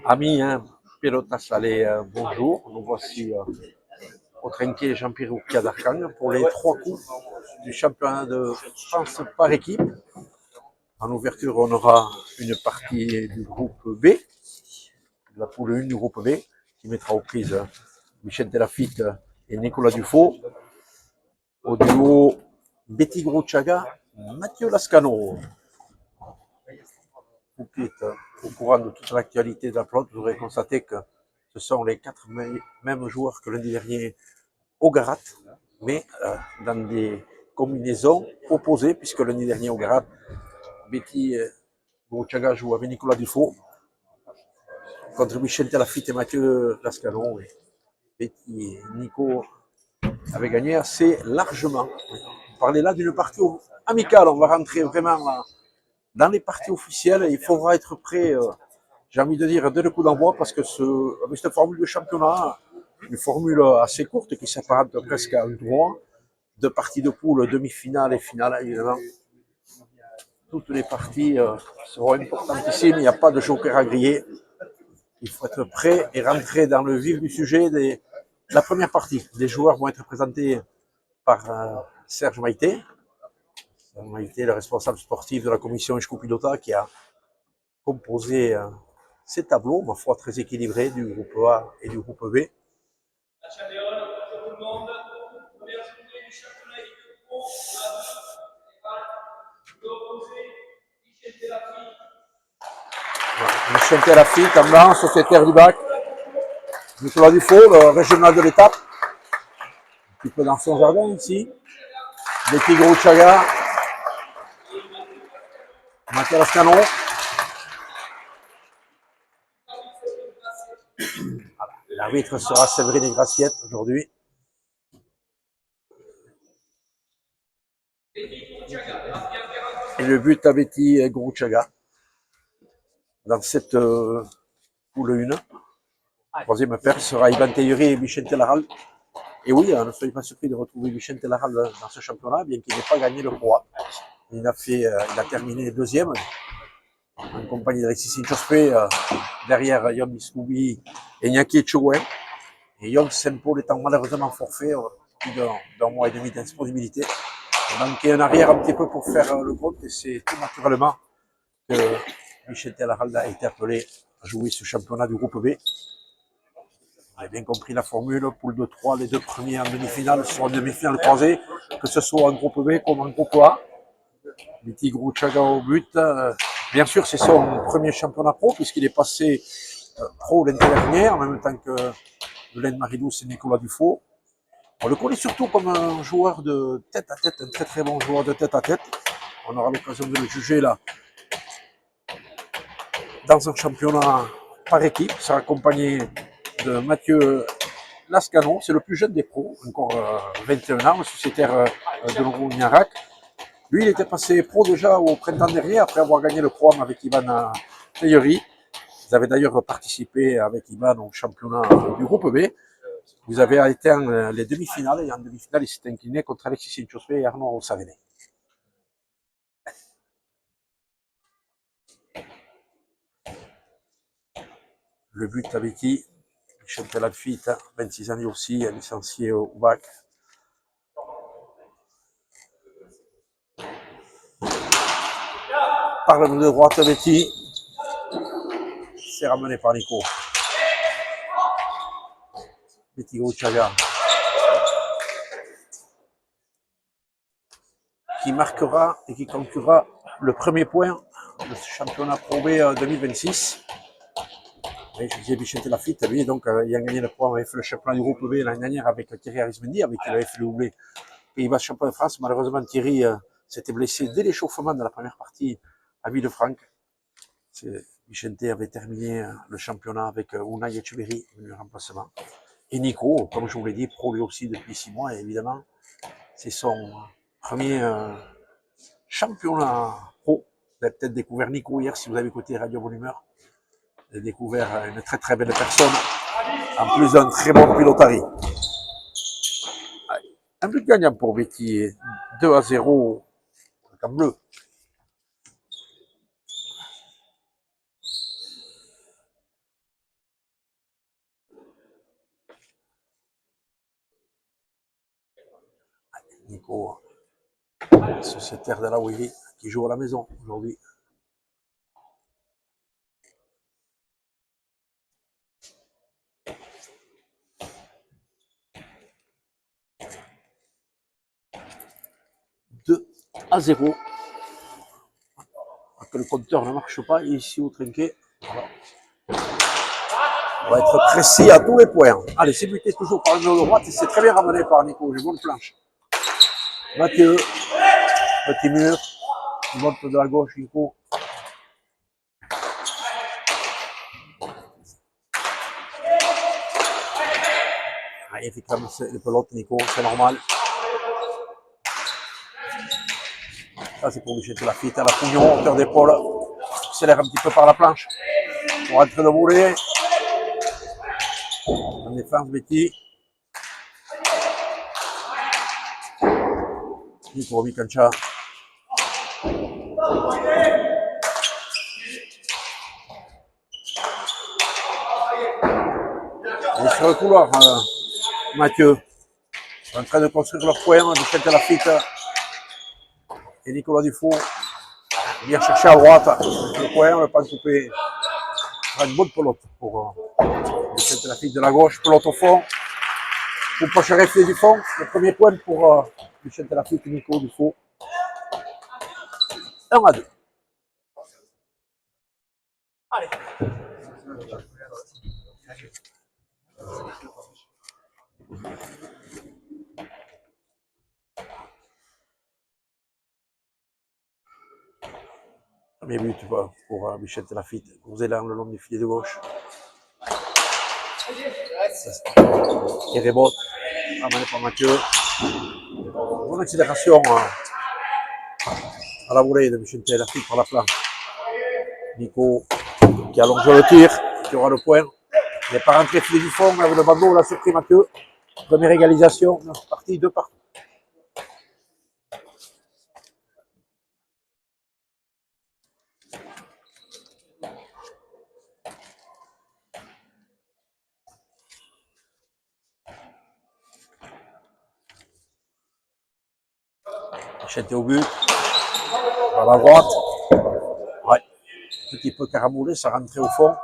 Amis, hein, pilotage, allez, bonjour. Nous voici au trinquet Jean-Pierre Ourquia d'Arcang pour les 3 coups du championnat de France par équipe. En ouverture, on aura une partie du groupe B, de la poule 1 du groupe B, qui mettra aux prises Michel Delafitte et Nicolas Dufaux. Au duo Betty Grouchaga, Mathieu Lascano. Vous qui êtes au courant de toute l'actualité de la pelote, vous aurez constaté que ce sont les 4 mêmes joueurs que lundi dernier au Garat, mais dans des combinaisons opposées, puisque lundi dernier au Garat, Betty Grouchaga joue avec Nicolas Dufaux contre Michel Delafitte et Mathieu Lascano. Et Betty et Nico avaient gagné assez largement. On parlait là d'une partie amicale, on va rentrer vraiment dans les parties officielles. Il faudra être prêt, j'ai envie de dire, dès le coup d'envoi, parce que avec cette formule de championnat, une formule assez courte qui s'apparente presque à un tournoi, 2 parties de poule, demi-finale et finale, évidemment. Toutes les parties seront importantissimes, il n'y a pas de joker à griller. Il faut être prêt et rentrer dans le vif du sujet de la première partie. Les joueurs vont être présentés par Serge Maïté. Serge Maïté, le responsable sportif de la commission Escopilota, qui a composé ces tableaux, ma foi, très équilibrés, du groupe A et du groupe B. Michel Delafitte en blanc, sociétaire du bac. Nicolas Dufaux, le régional de l'étape. Un petit peu dans son jardin ici. Betty Grouchaga. Mathieu Lascano. L'arbitre sera Séverine Graciette aujourd'hui. Et le but à Betty Grouchaga dans cette poule 1. Troisième paire sera Ivan Teyuri et Michel Telaral. Et oui, ne soyez pas surpris de retrouver Michel Telaral dans ce championnat, bien qu'il n'ait pas gagné le Pro. Il a terminé deuxième en compagnie d'Alexis Sinchospé, derrière Yon Miscoubi et Nyaki Etchoué. Et Yon Saint-Paul étant malheureusement forfait, plus d'un mois et demi d'indisponibilité. Il manquait un arrière un petit peu pour faire le compte, et c'est tout naturellement que Michel Telaral a été appelé à jouer ce championnat du groupe B. Vous avez bien compris la formule, poule de 3, les 2 premiers en demi-finale seront en demi-finale croisée, que ce soit en groupe B comme en groupe A. Betty Grouchaga au but. Bien sûr, c'est son premier championnat pro, puisqu'il est passé pro l'année dernière, en même temps que Glenn Maridous et Nicolas Dufaux. On le connaît surtout comme un joueur de tête à tête, un très très bon joueur de tête à tête. On aura l'occasion de le juger là, dans un championnat par équipe. Il sera accompagné de Mathieu Lascano, c'est le plus jeune des pros, encore 21 ans, le sociétaire de Longoniarac. Lui, il était passé pro déjà au printemps dernier, après avoir gagné le Pro avec Ivan Teyuri. Vous avez d'ailleurs participé avec Ivan au championnat du groupe B. Vous avez atteint les demi-finales, et en demi-finale, il s'est incliné contre Alexis Sinchospé et Arnaud Savenet. Le but à Betty, Michel Delafitte, 26 ans lui aussi, licencié au bac. Par le de droite, Betty. C'est ramené par Nico. Betty Grouchaga. Qui marquera et qui conclura le premier point de ce championnat Pro B 2026. Et je disais Michel Delafitte, lui, donc, il a gagné le point, avait fait le championnat du groupe B l'année dernière avec Thierry Arismendi, avec qui il avait fait le doublé Pays-Bas champion de France. Malheureusement, Thierry s'était blessé dès l'échauffement de la première partie à Villefranche. Michel avait terminé le championnat avec Unai Echeverry, le remplacement. Et Nico, comme je vous l'ai dit, pro lui aussi depuis 6 mois, et évidemment, c'est son premier championnat pro. Vous avez peut-être découvert Nico hier si vous avez écouté Radio Bonne Humeur. Vous avez découvert une très très belle personne, en plus d'un très bon pilotari. Un but gagnant pour Betty, 2-0 en bleu. Nico, sociétaire de la Willy, qui joue à la maison aujourd'hui. « 2-0. Que le compteur ne marche pas ici au trinquet. Voilà. On va être précis à tous les points. Allez, c'est buté toujours par le mur de droite et c'est très bien ramené par Nico. J'ai bonne planche. Mathieu, petit mur, il monte de la gauche, Nico. Ah, il fait comme les pelotes, Nico, c'est normal. Ça, c'est pour Michel Lafitte à la pognon, hauteur d'épaule. Accélère un petit peu par la planche. Pour rentrer de voler. En défense, Betty. Nico Mikancha. Et sur le couloir, Mathieu, en train de construire leur point, Michel Lafitte et Nicolas Dufault. Vient chercher à droite le point, le pas coupé. Une bonne pelote pour Michel Lafitte de la gauche, pelote au fond. Pour prochain reflet du fond, le premier point pour Michel Lafitte et Nico Dufault. 1-2. Allez. Premier but pour Michel Lafitte. Gros élan le long du filet de gauche. Et rebote. Ramené par Mathieu. Bonne accélération à la volée de Michel Lafitte par la planche. Nico qui allonge le tir, qui aura le point. Il n'est pas rentré filet du fond avec le bandeau, l'a surpris Mathieu. Première égalisation, partie 2 partout. Michel au but. À la droite. Ouais. Un petit peu caramoulé, ça rentrait au fond.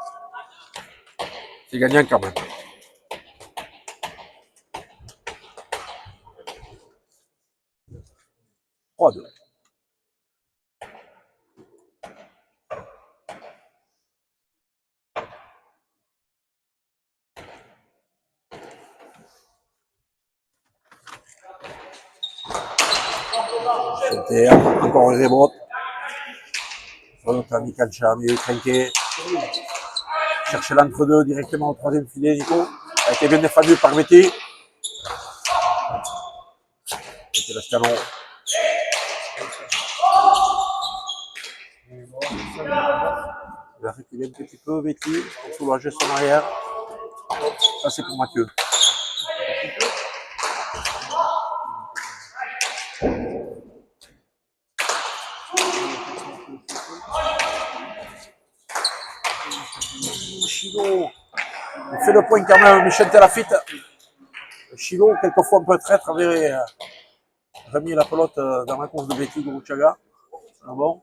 C'est gagnant quand même. 3-2. C'était encore un rebote. Notre ami Kancha, milieu trinqué. Chercher l'entre-deux directement au troisième filet, Nico. A été bien défendu par Betty. C'était le canon. Il a reculé un petit peu, Betty, pour soulager son arrière. Ça, c'est pour Mathieu. Chilo. Il fait le point quand même, Michel Lafitte. Chilo, quelquefois un peu traître, avait remis la pelote dans la course de Betty Gourouchaga. Ah bon.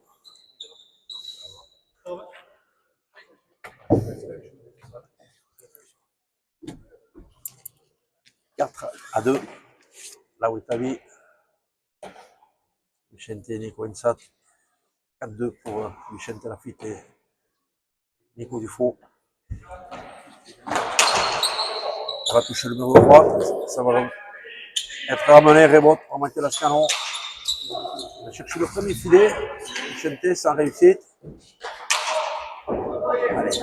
« 4-2. Là où est Tavi. Michel Nico Insat. 4-2 pour Michel Lafitte et Nico Dufault. Ça va toucher le mur droit. Ça va être ramené, rebote pour Mathieu Lascanon. Il va chercher le premier filet. Michel sans réussite. Allez.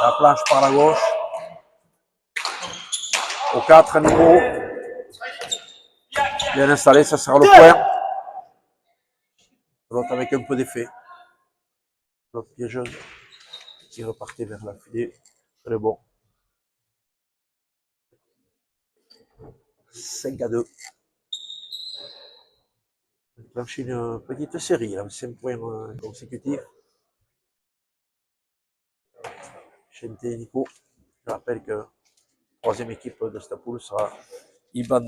La planche par la gauche. Au 4, Nico. Bien installé, ça sera le point. L'autre avec un peu d'effet. L'autre piégeuse qui repartait vers la filet. Très bon. 5-2. Plancher une petite série, là, 5 points consécutifs. Chente et Nico. Je rappelle que la troisième équipe de cette poule sera Iban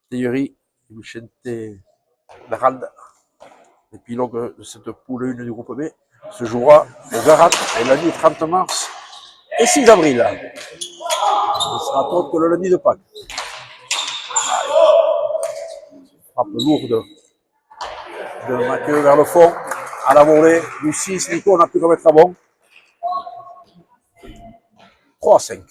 Teyuri Vicente Laralde, l'épilogue de cette poule 1 du groupe B, se jouera au Garat le lundi 30 mars et 6 avril. Ce sera autre que le lundi de Pâques. Frappe lourde de Mathieu vers le fond, à la volée du 6, Nico n'a plus qu'à mettre à bon. 3-5.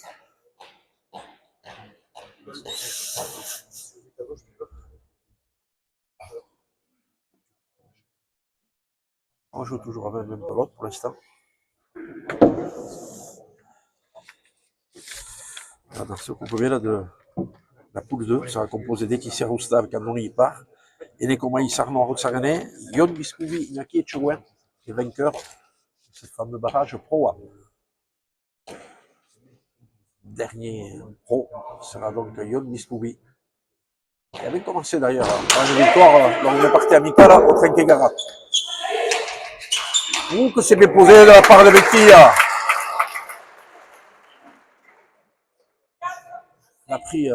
On joue toujours avec la même pelote pour l'instant. Dans ce groupe B là de la poule 2 sera composée d'Ekisser Roustav, Canoni part, Enekomai Sarno Rotsagane, Yon Biskouvi, Iñaki Etchouin, les vainqueurs de ce fameux barrage Pro A. Dernier pro sera donc Yon Biskouvi. Il avait commencé d'ailleurs par une victoire lors d'une partie amicale au Trinquet Garat. Ouh, que c'est bien posé de la part de Betty. Il a pris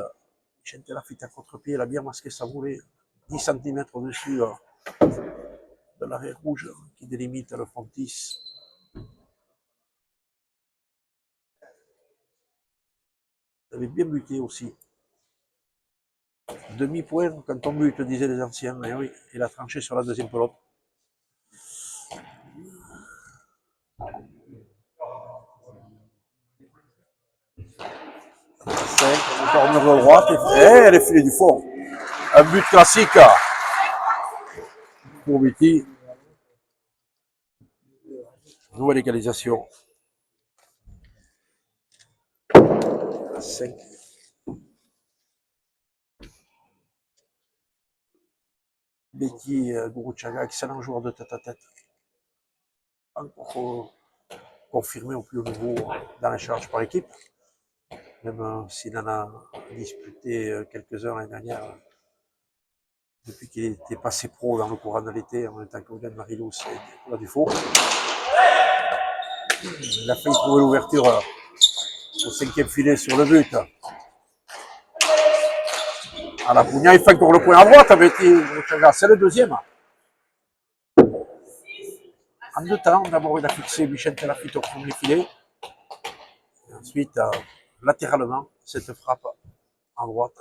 Vicente Lafitte à contre-pied, il a bien masqué sa volée, 10 cm au-dessus de l'arrêt rouge qui délimite le frontis. Il avait bien buté aussi. Demi-point quand on bute, disaient les anciens. Et oui, il a tranché sur la deuxième pelote. Encore mur de droite. Et elle est filée du fond. Un but classique pour Betty. Nouvelle égalisation. 5. Betty Gourouchaga, excellent joueur de tête à tête. Encore confirmé au plus haut niveau dans les charges par équipe. Même s'il en a disputé quelques-uns l'année dernière, depuis qu'il était passé pro dans le courant de l'été, en même temps que William Marilou, c'est là du faux. Il a failli trouver l'ouverture au 5e filet sur le but. À la Pugna, il fait encore le point à droite avec c'est le deuxième. En deux temps, d'abord il a fixé Vicente Lafitte au premier filet. Et ensuite, latéralement, cette frappe en droite.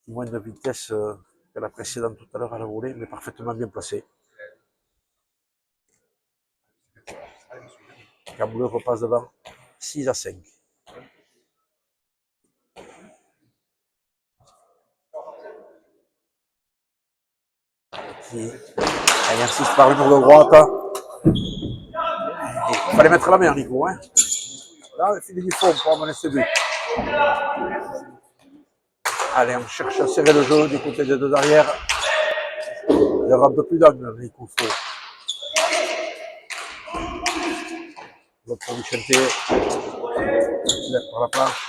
Moins de vitesse que la précédente tout à l'heure à la volée, mais parfaitement bien placée. Cambleu repasse devant 6-5. Il insiste par le mur de droite. Il fallait mettre la main, Nico. Hein. Là, il finit du fond pour amener ce but. Allez, on cherche à serrer le jeu du côté des deux arrières. Il y aura un peu plus d'angle, Nico. L'autre Vicente, par la planche.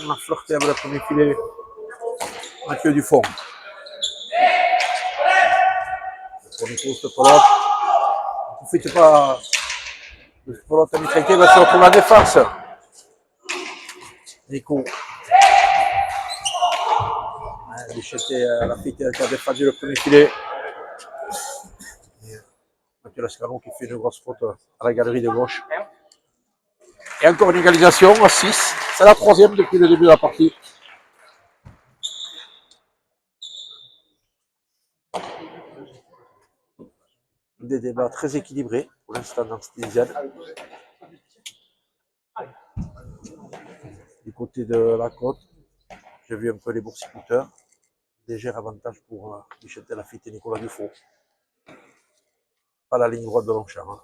On a flirté avec le premier filet. Mathieu Dufond. Pour Nico, cette pelote. Ne profite pas de cette pelote à Mitraquet, va se retrouver en défense. Nico. Vicente Lafitte qui a défendu le premier filet. Mathieu Lascano qui fait une grosse faute à la galerie de gauche. Et encore une égalisation à 6. C'est la troisième depuis le début de la partie. Des débats très équilibrés pour l'instant dans cette dizaine. Du côté de la côte, j'ai vu un peu les boursicouteurs. Léger avantage pour Vicente Lafitte et Nicolas Dufaux. Pas la ligne droite de Longchamp. Hein.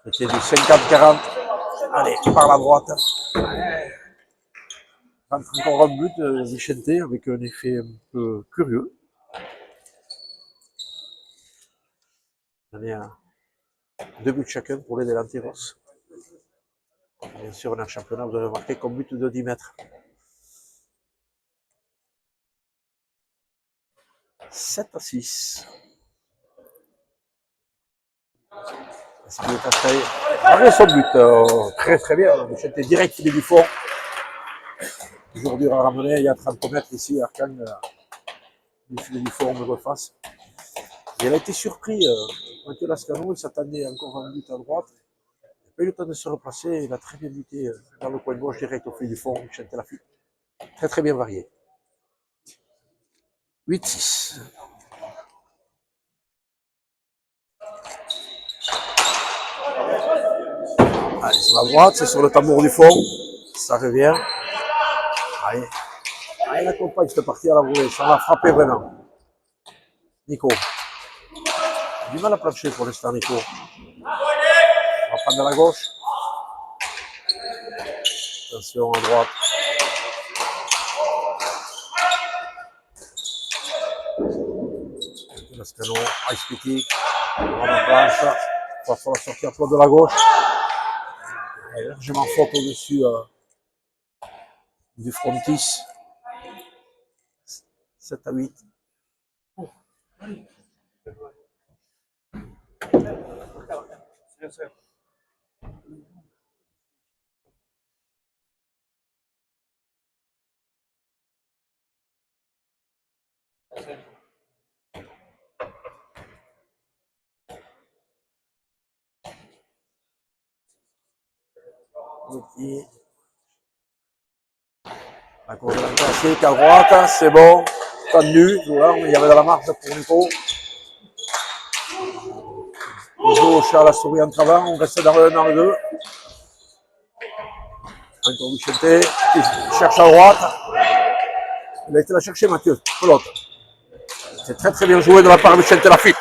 C'était du 50-40. Allez, par la droite. Encore un but de Vicente avec un effet un peu curieux. On est à 2 buts chacun pour les Delanteros. Bien sûr, on est en championnat, vous avez remarqué comme but de 10 mètres. 7-6. Parce qu'il est entré. Malgré son but, très très bien. J'étais direct filet du fond. Toujours dur à ramener. Il y a 30 mètres ici, Arcan, du filet du fond, de face. Et elle a été surpris. Mathieu Lascano, il s'attendait encore à un but à droite. Il n'a pas eu le temps de se replacer. Il a très bien buté dans le coin gauche, direct au filet du fond. Michel Telafit. Très très bien varié. 8-6. Allez, sur la droite, c'est sur le tambour du fond. Ça revient. Allez. Allez, la compagne cette partie à la volée. Ça va frapper vraiment. Nico. Il a du mal à plancher pour l'instant, Nico. On va prendre à la gauche. Attention à droite. Lascano, ice pity. On la planche. Il va falloir sortir pour de la gauche. Je m'en faute au-dessus du frontis. 7 à 8. La course de la classique à droite, c'est bon. Tendu, joueur, mais il y avait de la marge pour Nico. Gauche à la souris en avant, on reste dans le 2. Encore Vicente, qui cherche à droite. Il a été la chercher, Mathieu, pelote. C'est très très bien joué de la part de Vicente Lafitte,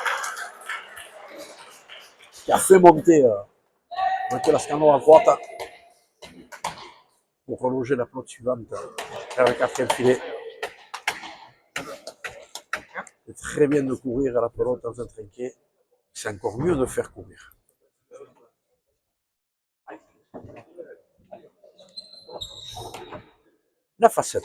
qui a fait monter Mathieu Lascano à droite pour reloger la pelote suivante vers le 4e filet. C'est très bien de courir à la pelote dans un trinquet. C'est encore mieux de faire courir. 9 à 7.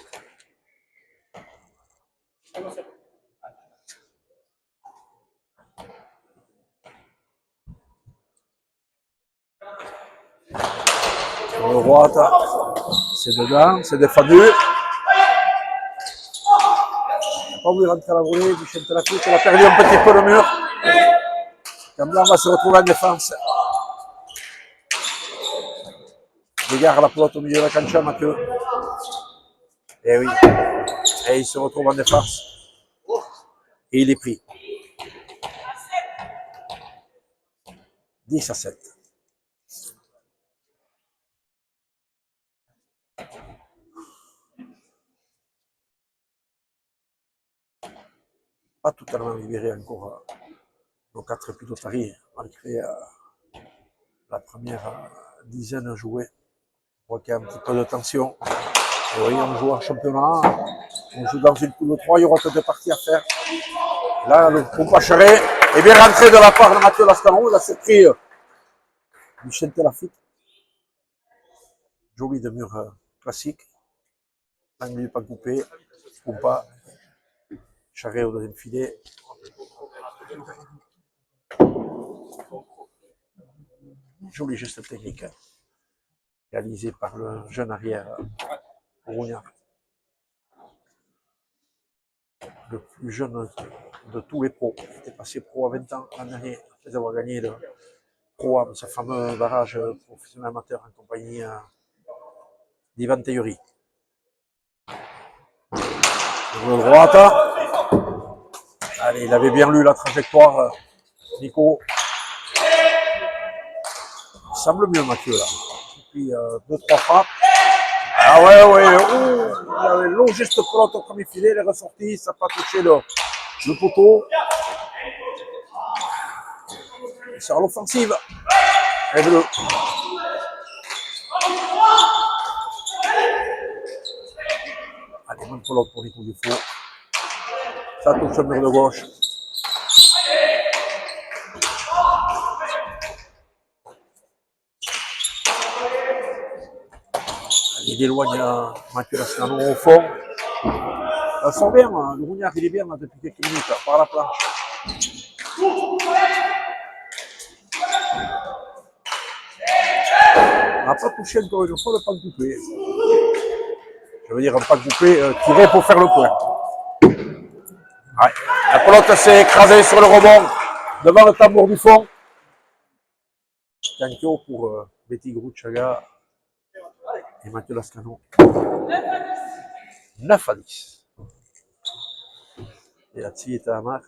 Sur le droite, c'est dedans, c'est défendu. Il n'a pas voulu rentrer à la volée, Michel Telafit, il a perdu un petit peu le mur. Camblin va se retrouver en défense. Il gare la pelote au milieu de la cancha, Mathieu. Et oui. Et il se retrouve en défense. Et il est pris. 10 à 7. Pas totalement libéré encore nos 4 pilotaries, malgré la première dizaine jouée. On voit qu'il y a un petit peu de tension. Et oui, on joue en championnat, on joue dans une poule de 3, il y aura que 2 parties à faire. Et là, le Pompacharet est bien rentré de la part de Mathieu Lascano, il a surpris Michel Telafit. Joli de mur classique. L'angle pas coupé, Pompa, Charret au deuxième filet. Joli geste technique réalisé par le jeune arrière Rougnard. Le plus jeune de tous les pros. Il était passé pro à 20 ans l'an dernier, après avoir gagné le Pro, ce fameux barrage professionnel amateur en compagnie d'Ivan Teyuri. De droite. Allez, il avait bien lu la trajectoire, Nico. Il semble mieux, Mathieu, là. Et puis, 2-3 frappes. Ah ouais, il avait long geste pelote au premier filet, il est ressorti, ça n'a pas touché le poteau. Il sort à l'offensive. Et bleu. Allez, même pelote pour Nico Dufault. Ça touche le mur de gauche. Il éloigne Mathieu Lascano au fond. Ça sent bien, hein. Le Rougnard il est bien là, depuis quelques minutes, par la planche. On n'a pas touché encore une fois le pan coupé. Je veux dire un pan coupé tiré pour faire le point. Ouais. La pelote s'est écrasée sur le rebond devant le tambour du fond. Cancchio pour Betty Gruchaga et Mathieu Lascano. 9-10. Et Atsi est à la marque.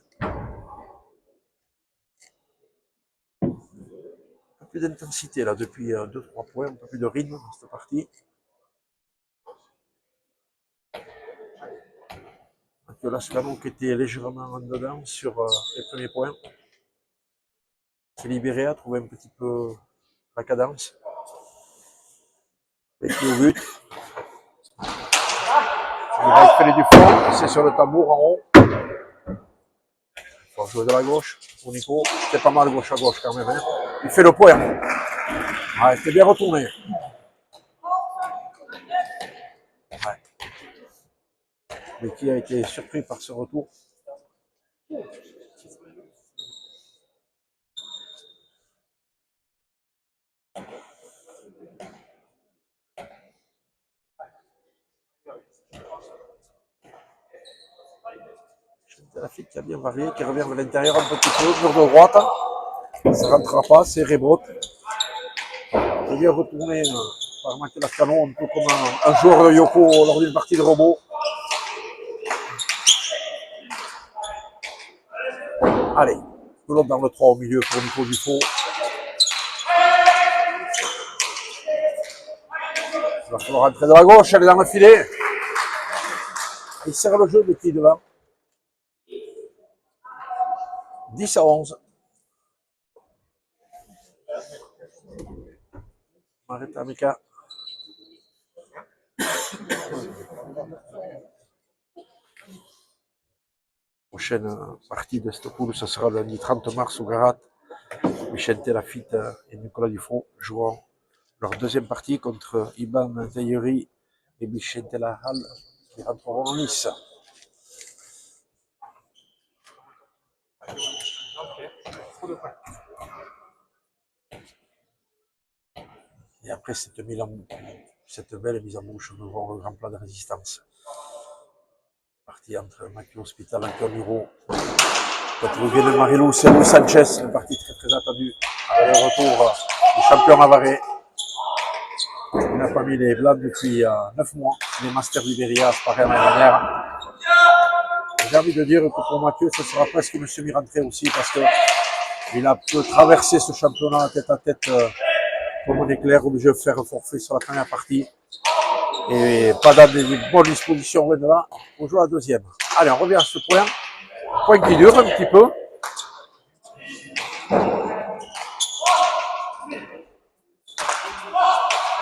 Un peu plus d'intensité là depuis 2-3 points, un peu plus de rythme dans cette partie. Mathieu Lascano qui était légèrement en dedans sur les premiers points. S'est libéré, a trouvé un petit peu la cadence. Et puis au but. Il va expeller du fond, c'est sur le tambour en haut. Il faut jouer de la gauche pour Nico. C'était pas mal gauche à gauche quand même. Hein. Il fait le point. Ouais, c'était bien retourné. Ouais. Mais qui a été surpris par ce retour. La fille qui a bien varié, qui revient de l'intérieur un petit peu, mur de droite. Ça ne rentrera pas, c'est rebote. Je viens retourner par Mathieu Lascano, un peu comme un joueur de Yoko lors d'une partie de robot. Allez, l'autre dans le 3 au milieu pour Nico Dufaux. Il va falloir rentrer de la gauche, elle est dans le filet. Il serre le jeu, Betty devant. 10-11. Marita Mika. Prochaine partie de cette poule, ce sera le lundi 30 mars au Garat. Vicente Lafitte et Nicolas Dufaux joueront leur deuxième partie contre Iban Zayuri et Vicente Lahal qui rentreront en lice. Et après cette belle mise en bouche, nous aurons le grand plat de résistance. Partie entre Mathieu Hospital, Antoine Muro, contre de Marilou, c'est Louis Sanchez, une partie très très attendue. Avec le retour du champion Navarrais. Il n'a pas mis les blancs depuis 9 mois. Les Masters d'Iberia, pareil l'année dernière. J'ai envie de dire que pour Mathieu, ce sera presque une semi-rentrée aussi parce qu'il a pu traverser ce championnat tête à tête comme un éclair, obligé de faire un forfait sur la première partie. Et pas dans des bonnes dispositions loin de là pour jouer la deuxième. Allez, on revient à ce point. Point qui dure un petit peu.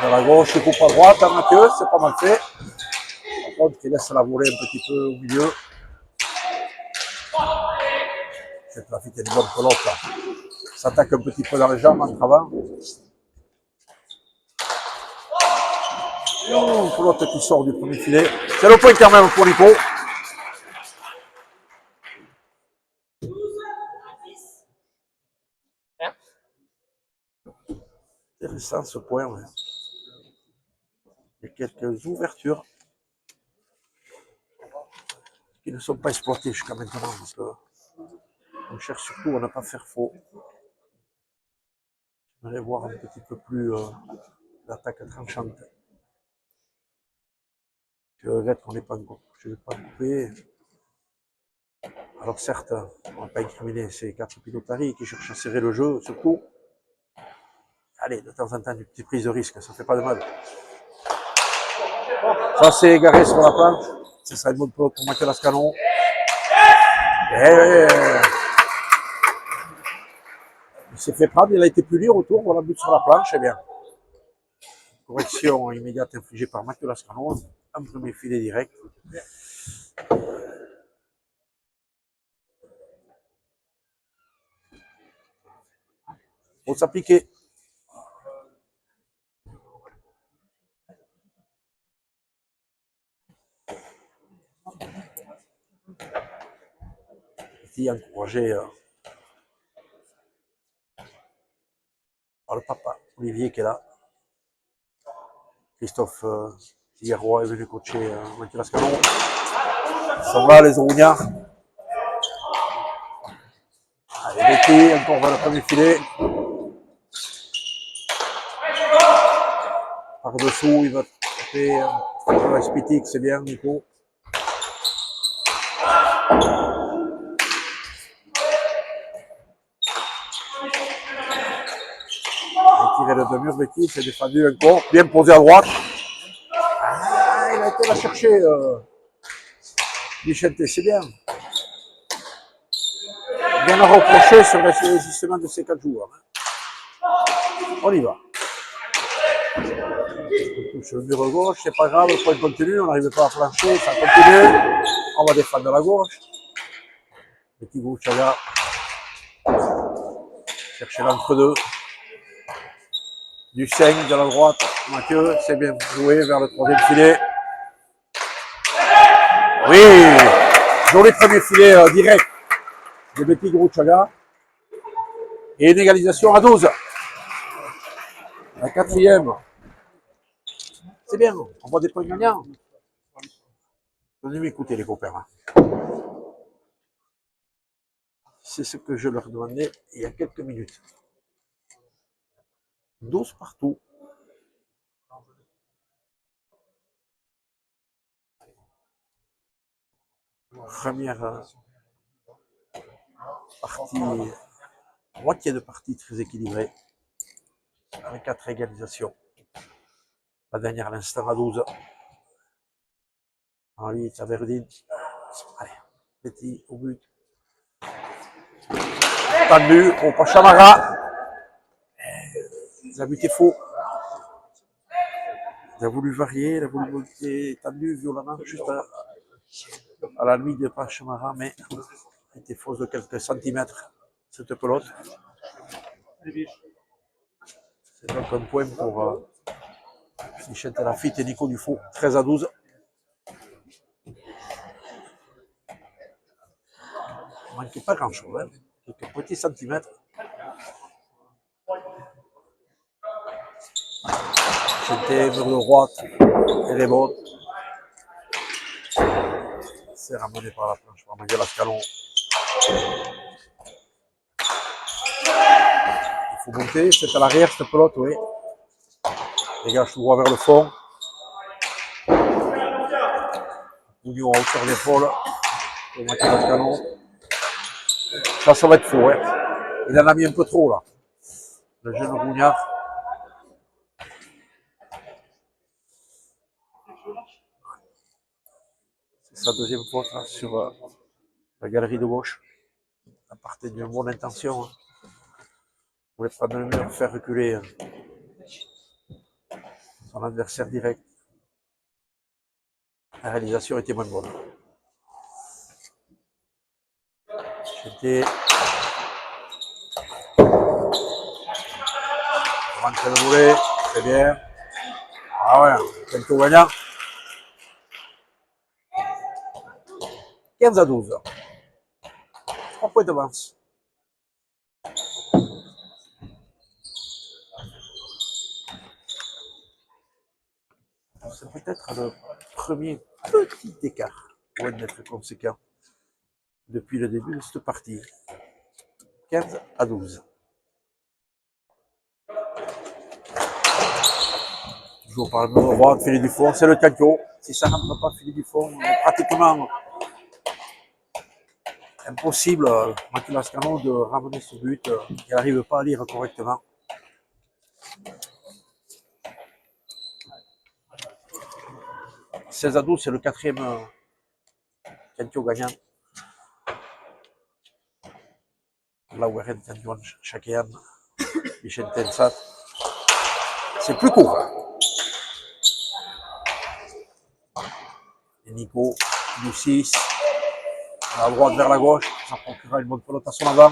De la gauche, il coupe à droite à Mathieu, c'est pas mal fait. Par contre, il laisse la volée un petit peu au milieu. Cette Lafitte est une bonne pelote là. S'attaque un petit peu dans les jambes en travant. Une pelote qui sort du premier filet. C'est le point quand même pour Nico. Intéressant ce point. Ouais. Il y a quelques ouvertures qui ne sont pas exploitées jusqu'à maintenant parce qu'on cherche surtout à ne pas faire faux. J'aimerais voir un petit peu plus l'attaque tranchante. Je regrette qu'on n'ait pas coupé. Alors certes, on n'a pas incriminé ces 4 pilotaries qui cherchent à serrer le jeu, surtout. Allez, de temps en temps, une petite prise de risque, ça ne fait pas de mal. Ça s'est égaré sur la planche. Ce sera une bonne pelote pour Mathieu Lascano. Il s'est fait prendre, il a été puni au retour, voilà, but sur la planche, eh bien. Correction immédiate infligée par Mathieu Lascano. Un premier filet direct. Faut s'appliquer. Petit encouragé par le papa, Olivier qui est là. Christophe Hierroy est venu coacher Mathieu Lascanon. Ils sont là, les Rougnards. Allez, Betty, encore vers le premier filet. Par-dessous, il va taper un Spitic, c'est bien, Nico. Tiré de deux-murs, Betty, c'est défendu encore. Bien posé à droite. Ah, il a été la chercher, Michel, c'est bien. Bien à reprocher sur l'ajustement de ces 4 joueurs. On y va. On touche le mur gauche, c'est pas grave, le point continue, on n'arrive pas à plancher, ça continue. On va défendre de la gauche. Petit Gouchaga. Chercher l'entre-deux. Du 5 de la droite. Mathieu, c'est bien joué vers le troisième filet. Oui, joli premier filet direct de Betty Gouchaga. Et une égalisation à 12. La quatrième. C'est bien, on voit des points gagnants. Venez m'écouter les copains. C'est ce que je leur demandais il y a quelques minutes. 12 partout. Première partie, moitié de partie très équilibrée, avec 4 égalisations. La dernière à l'instant à 12. En 8 à Verdine. Allez, Betty au but. Tendu au Pachamara. Il a buté faux. Il a voulu varier, il a voulu monter tendu violemment juste à la limite de Pachamara, mais il était fausse de quelques centimètres cette pelote. C'est donc un point pour Michel Lafitte et Nico Dufault, 13 à 12. Il ne manquait pas grand-chose, hein. Quelques petits centimètres. J'étais mur de droite et les bottes. C'est ramené par la planche par Mathieu Lascanon. Il faut monter, c'est à l'arrière cette pelote, oui. Dégage tout droit vers le fond. Ougnon à hauteur d'épaule pour Mathieu Lascanon. Ça va être faux, hein. Il en a mis un peu trop là. Le jeune Rougnard. C'est sa deuxième faute là, sur la galerie de gauche. À partir d'une bonne intention. Hein. Vous voulez prendre le mur, faire reculer son adversaire direct. La réalisation était moins bonne. J'étais rentré le volet, c'est bien. Ah ouais, quelques gagnants. 15 à 12. 3 points d'avance. C'est peut-être le premier petit écart pour être conséquent depuis le début de cette partie. 15 à 12. Toujours par le droit, Philippe Dufond, c'est le Cancio. Si ça ne rentre pas, Philippe Dufond, pratiquement impossible, Mathieu Lascanon, de ramener ce but. Il n'arrive pas à lire correctement. « 16 à 12, c'est le quatrième Cancio gagnant. Là où Eren Cantion Chakéan, Michel Tensat. C'est plus court. Et Nico, du 6, à la droite vers la gauche, ça procurera une bonne pelote à son avant.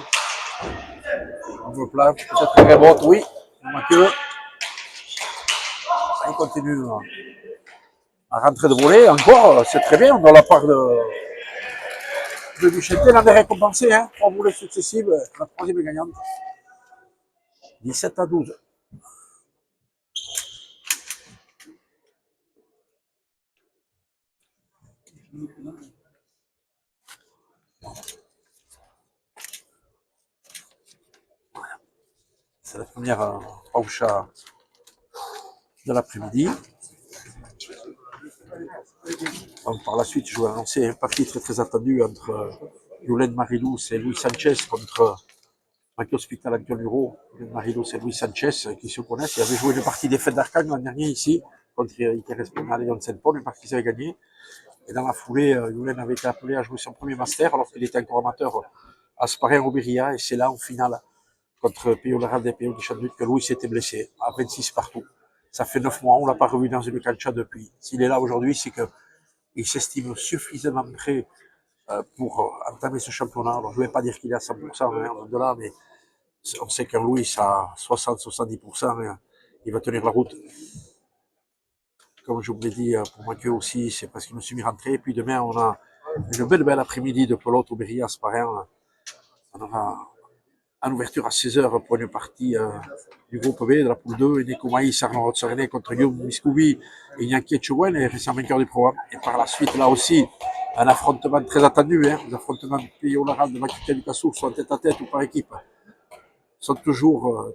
On me place, peut-être un rebond, oui, Mathieu. Il continue à rentrer de voler, encore, c'est très bien, on a la part de Michel Tensat, l'en est récompensé, hein, 3 volets successives, la troisième gagnante. 17 à 12. C'est la première paucha de l'après-midi. Donc, par la suite, je vais annoncer un parti très très attendu entre Yulen Marilous et Louis Sanchez contre Maki Hospital Antonio Euro. Yulen Marilous et Louis Sanchez qui se connaissent. Ils avaient joué une partie des Fêtes d'Arcang l'an dernier ici contre Iker Espinal et Yon Saint-Paul, une partie qu'ils avaient gagné. Et dans la foulée, Yulen avait été appelé à jouer son premier master alors qu'il était encore amateur à Sparin-Auberia. Et c'est là, en finale, contre Pio Larade et Pio de Chanduc, que Louis s'était blessé à 26 partout. Ça fait 9 mois, on ne l'a pas revu dans une cancha depuis. S'il est là aujourd'hui, c'est qu'il s'estime suffisamment prêt pour entamer ce championnat. Alors, je ne vais pas dire qu'il est à 100%, hein, au-delà, mais on sait qu'un Louis à 60-70%, il va tenir la route. Comme je vous l'ai dit, pour Mathieu aussi, c'est parce que je me suis mis rentré. Et puis demain, on a une belle après-midi de pelote au Berrias, pareil. On aura en ouverture à 16h pour une partie du groupe B de la poule 2. Nico Maïs, Arnaud Rotsorene contre Guillaume Miskoubi et Iñaki Etchouen, les récents vainqueurs du programme. Et par la suite, là aussi, un affrontement très attendu. Les affrontements de Pio Laral de Makuta Lukassou, soit tête à tête ou par équipe, sont toujours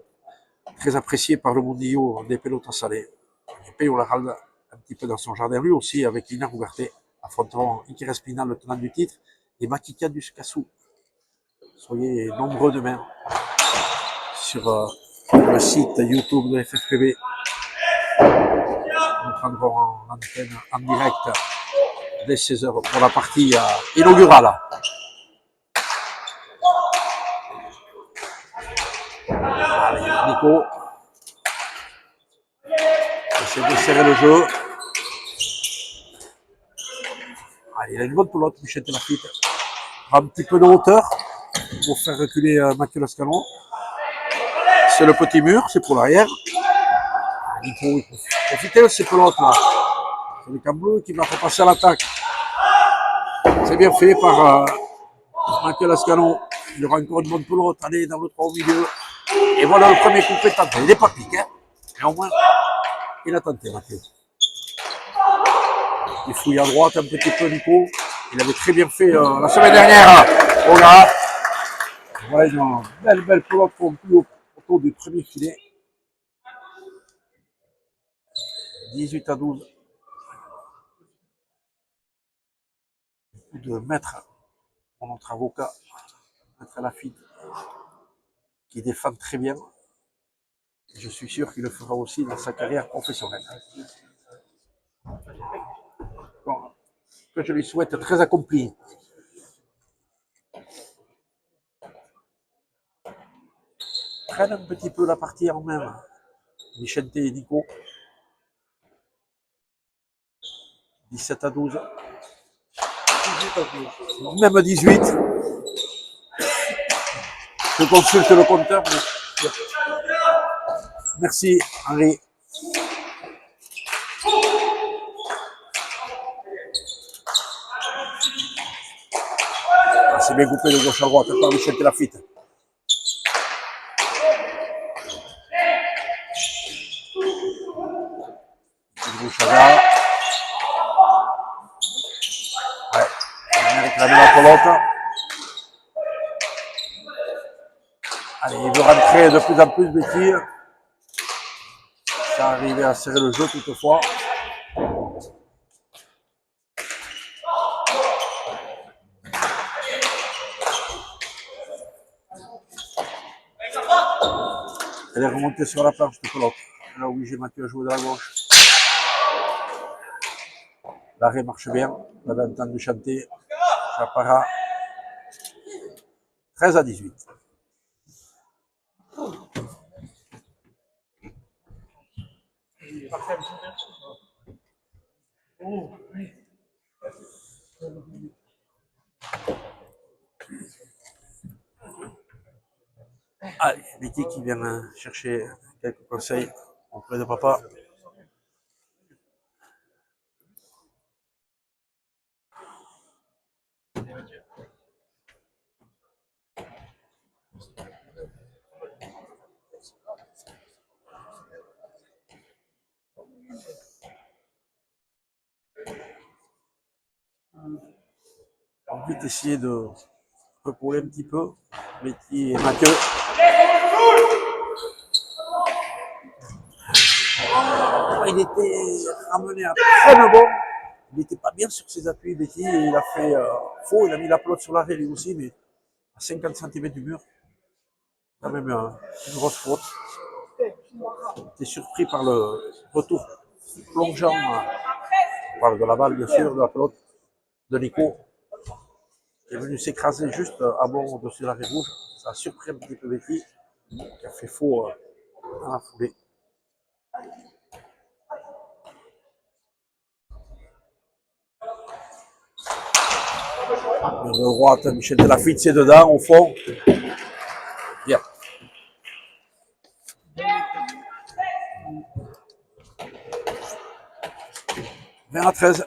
très appréciés par le Mondillo des pelotas salées. Pio Laral, un petit peu dans son jardin, lui aussi, avec Lina Rougarté, affronteront Iker Espinal, le tenant du titre, et Makika Duskassou. Soyez nombreux demain sur le site YouTube de FFPB. Nous prendrons en antenne en direct dès 16h pour la partie inaugurale. Allez, Nico essaie de serrer le jeu. Allez, il a une bonne pelote, Michel Lafitte. Un petit peu de hauteur pour faire reculer Mathieu Lascano. C'est le petit mur, c'est pour l'arrière. Nico, il faut profiter de ces pelotes là. C'est le Cambleu qui va repasser à l'attaque. C'est bien fait par Mathieu Lascano. Il aura encore une bonne pelote. Allez, dans le 3 au milieu. Et voilà le premier coup de tenté. Il n'est pas piqué, hein. Mais au moins, il a tenté, Mathieu. Il fouille à droite un petit peu, Nico. Il avait très bien fait la semaine dernière au gars. Voilà une belle pelote autour du premier filet. 18-12. De Maître, notre avocat, Maître Lafitte, qui défend très bien. Je suis sûr qu'il le fera aussi dans sa carrière professionnelle. Bon, que je lui souhaite très accompli. Prennent un petit peu la partie en main, Michente et Nico. 17-12. Même 18. Je consulte le compteur. Merci, Henri. C'est bien coupé de gauche à droite par Michel Lafitte. Bouchaga. Ouais, on a réclamé la pelote. Allez, il veut rentrer de plus en plus de tirs. Ça arrivé à serrer le jeu toutefois. Elle est remontée sur la planche de pelote. Elle a obligé Mathieu à jouer de la gauche. L'arrêt marche bien. On avait entendu chanter. Ça part 13-18. Allez, Betty qui vient chercher quelques conseils auprès de papa. On va vite essayer de recoller un petit peu. Betty et Mathieu. Il était ramené à très bon. Il n'était pas bien sur ses appuis, Betty. Il a fait faux. Il a mis la pelote sur l'arrêt lui aussi, mais à 50 cm du mur. Quand même une grosse faute. J'étais surpris par le retour plongeant. On parle de la balle, bien sûr, de la pelote de Nico. Qui est venu s'écraser juste à bord au-dessus de l'arrêt rouge. Ça a surpris un petit peu Betty, qui a fait faux dans la foulée. De droite, Michel Delafitte, c'est dedans, au fond. Bien. « 20-13.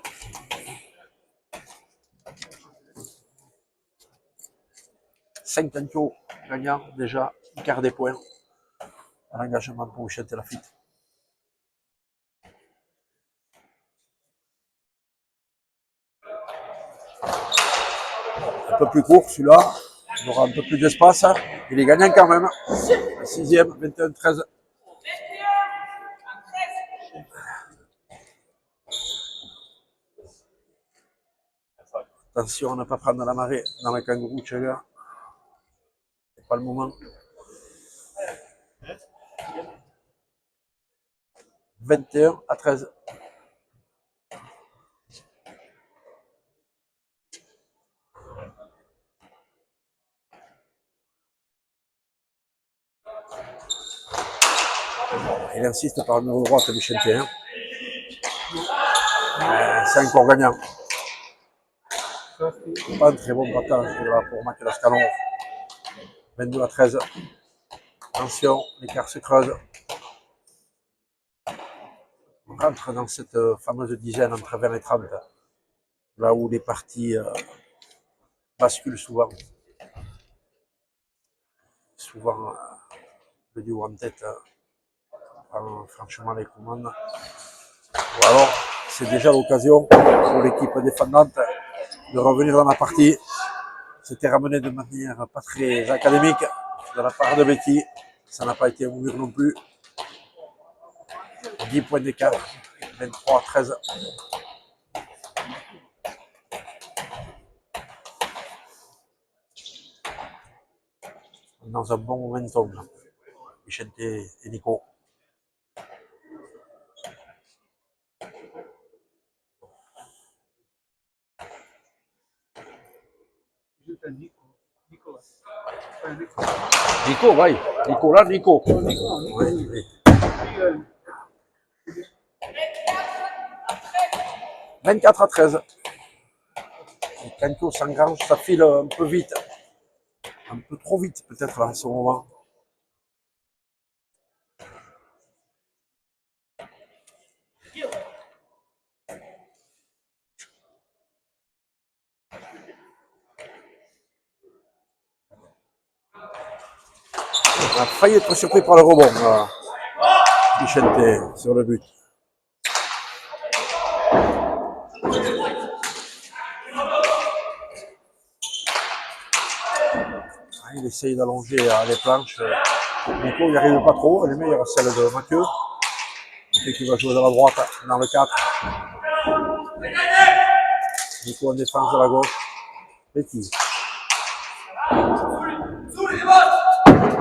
Cinq Tantio gagnant déjà, quart des points à l'engagement pour Michel Delafitte. Un peu plus court celui-là, il aura un peu plus d'espace. Il est gagnant quand même. Le sixième, 21-13. Attention à ne pas prendre la marée dans le kangourou, Tchèga. C'est pas le moment. 21-13. Il insiste par le numéro droite, Michel Théen. C'est encore gagnant. Pas un très bon partage pour Mathieu Lascalon. 22-13. Attention, l'écart se creuse. On rentre dans cette fameuse dizaine entre 20 et 30. Là où les parties basculent souvent. Souvent, le duo en tête prend franchement les commandes. Ou alors, c'est déjà l'occasion pour l'équipe défendante de revenir dans la partie. C'était ramené de manière pas très académique de la part de Betty. Ça n'a pas été un mur non plus. 10 points d'écart. 23-13. Dans un bon momentum, Michel et Nico. Nico, vai. Nicolas, Nico. Oui. 24-13. Canto s'engrange, ça file un peu vite. Un peu trop vite peut-être en ce moment. On a failli être surpris par le rebond. Vicente sur le but. Il essaye d'allonger les planches. Nico il n'y arrive pas trop. Elle est meilleure celle de Mathieu. Qui va jouer de la droite dans le 4. Nico en défense de la gauche. Petit.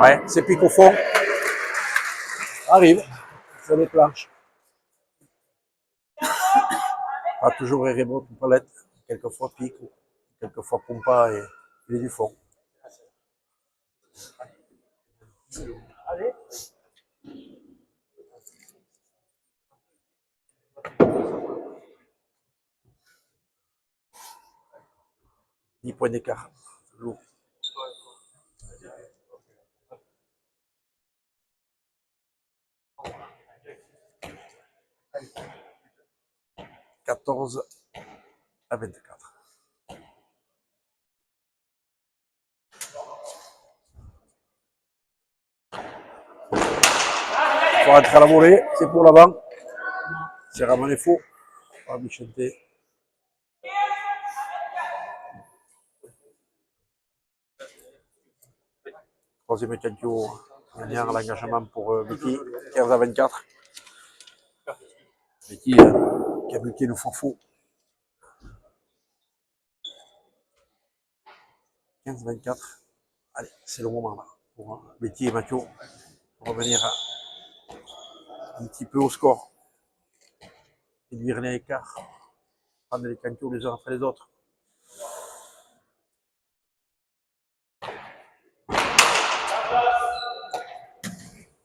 Ouais, c'est pique au fond. Arrive sur les planches. Pas toujours Erebo ou Palette. Quelquefois pique, quelquefois Pompa et il est du fond. Allez. « 10 points d'écart. Lourd. « 14 à 24. Il faut rentrer à la volée, c'est pour l'avant. C'est ramené faux par Vicente. Troisième Candio gagnant l'engagement pour Betty, 15-24. Betty qui a buté le forfait. 15-24. Allez, c'est le moment là pour Betty et Mathieu revenir un petit peu au score. Réduire les écarts. Prendre les Candios les uns après les autres.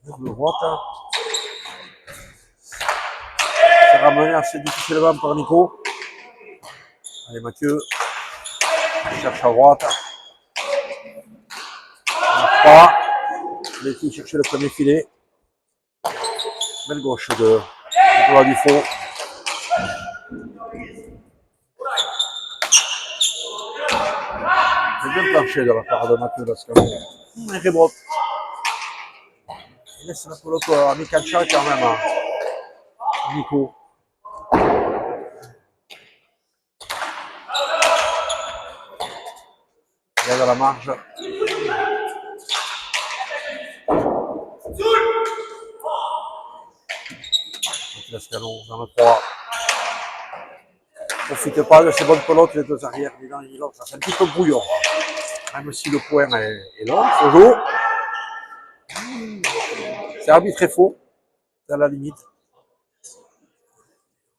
De droite. C'est ramené assez difficilement par Nico. Allez Mathieu. Il cherche à droite. On n'a pas. Betty cherche le premier filet. Belle gauche de Nicolas Dufault. C'est bien planché de la part de Mathieu Lascano. Il rebrote. Il laisse la pelote à Mikacha quand même. Nico. Il y a de la marge. Lascano dans le 3. Profite pas de ces bonnes pelotes, les deux arrières, ni l'un ni l'autre. Ça fait un petit peu brouillon. Même si le point est long, c'est joue. C'est arbitré faux. C'est à la limite.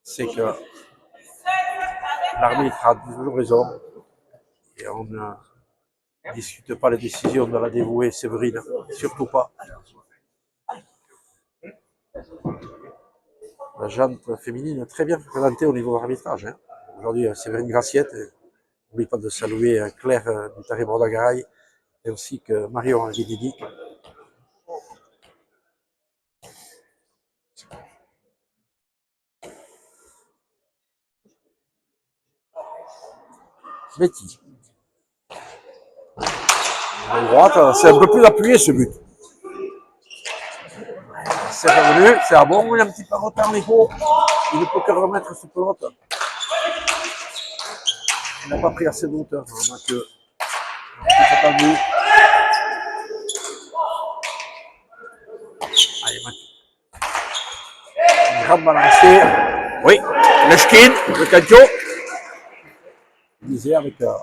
C'est que l'arbitre a toujours raison. Et on ne discute pas les décisions de la dévouée Séverine. Surtout pas. La jante féminine très bien représentée au niveau de l'arbitrage. Hein. Aujourd'hui, Séverine Graciette. N'oublie pas de saluer Claire du Taré Bordagaray ainsi que Marion Guédidi. Betty. À droite, c'est un peu plus appuyé ce but. C'est revenu, c'est à bon, il est un petit peu en retard Nico. Il ne peut que remettre ce pelote. Il n'a pas pris assez de hauteur, Mathieu. C'est pas vu. Allez, Mathieu. Un grand balancier. Oui, le skin, le cancho. Il disait avec un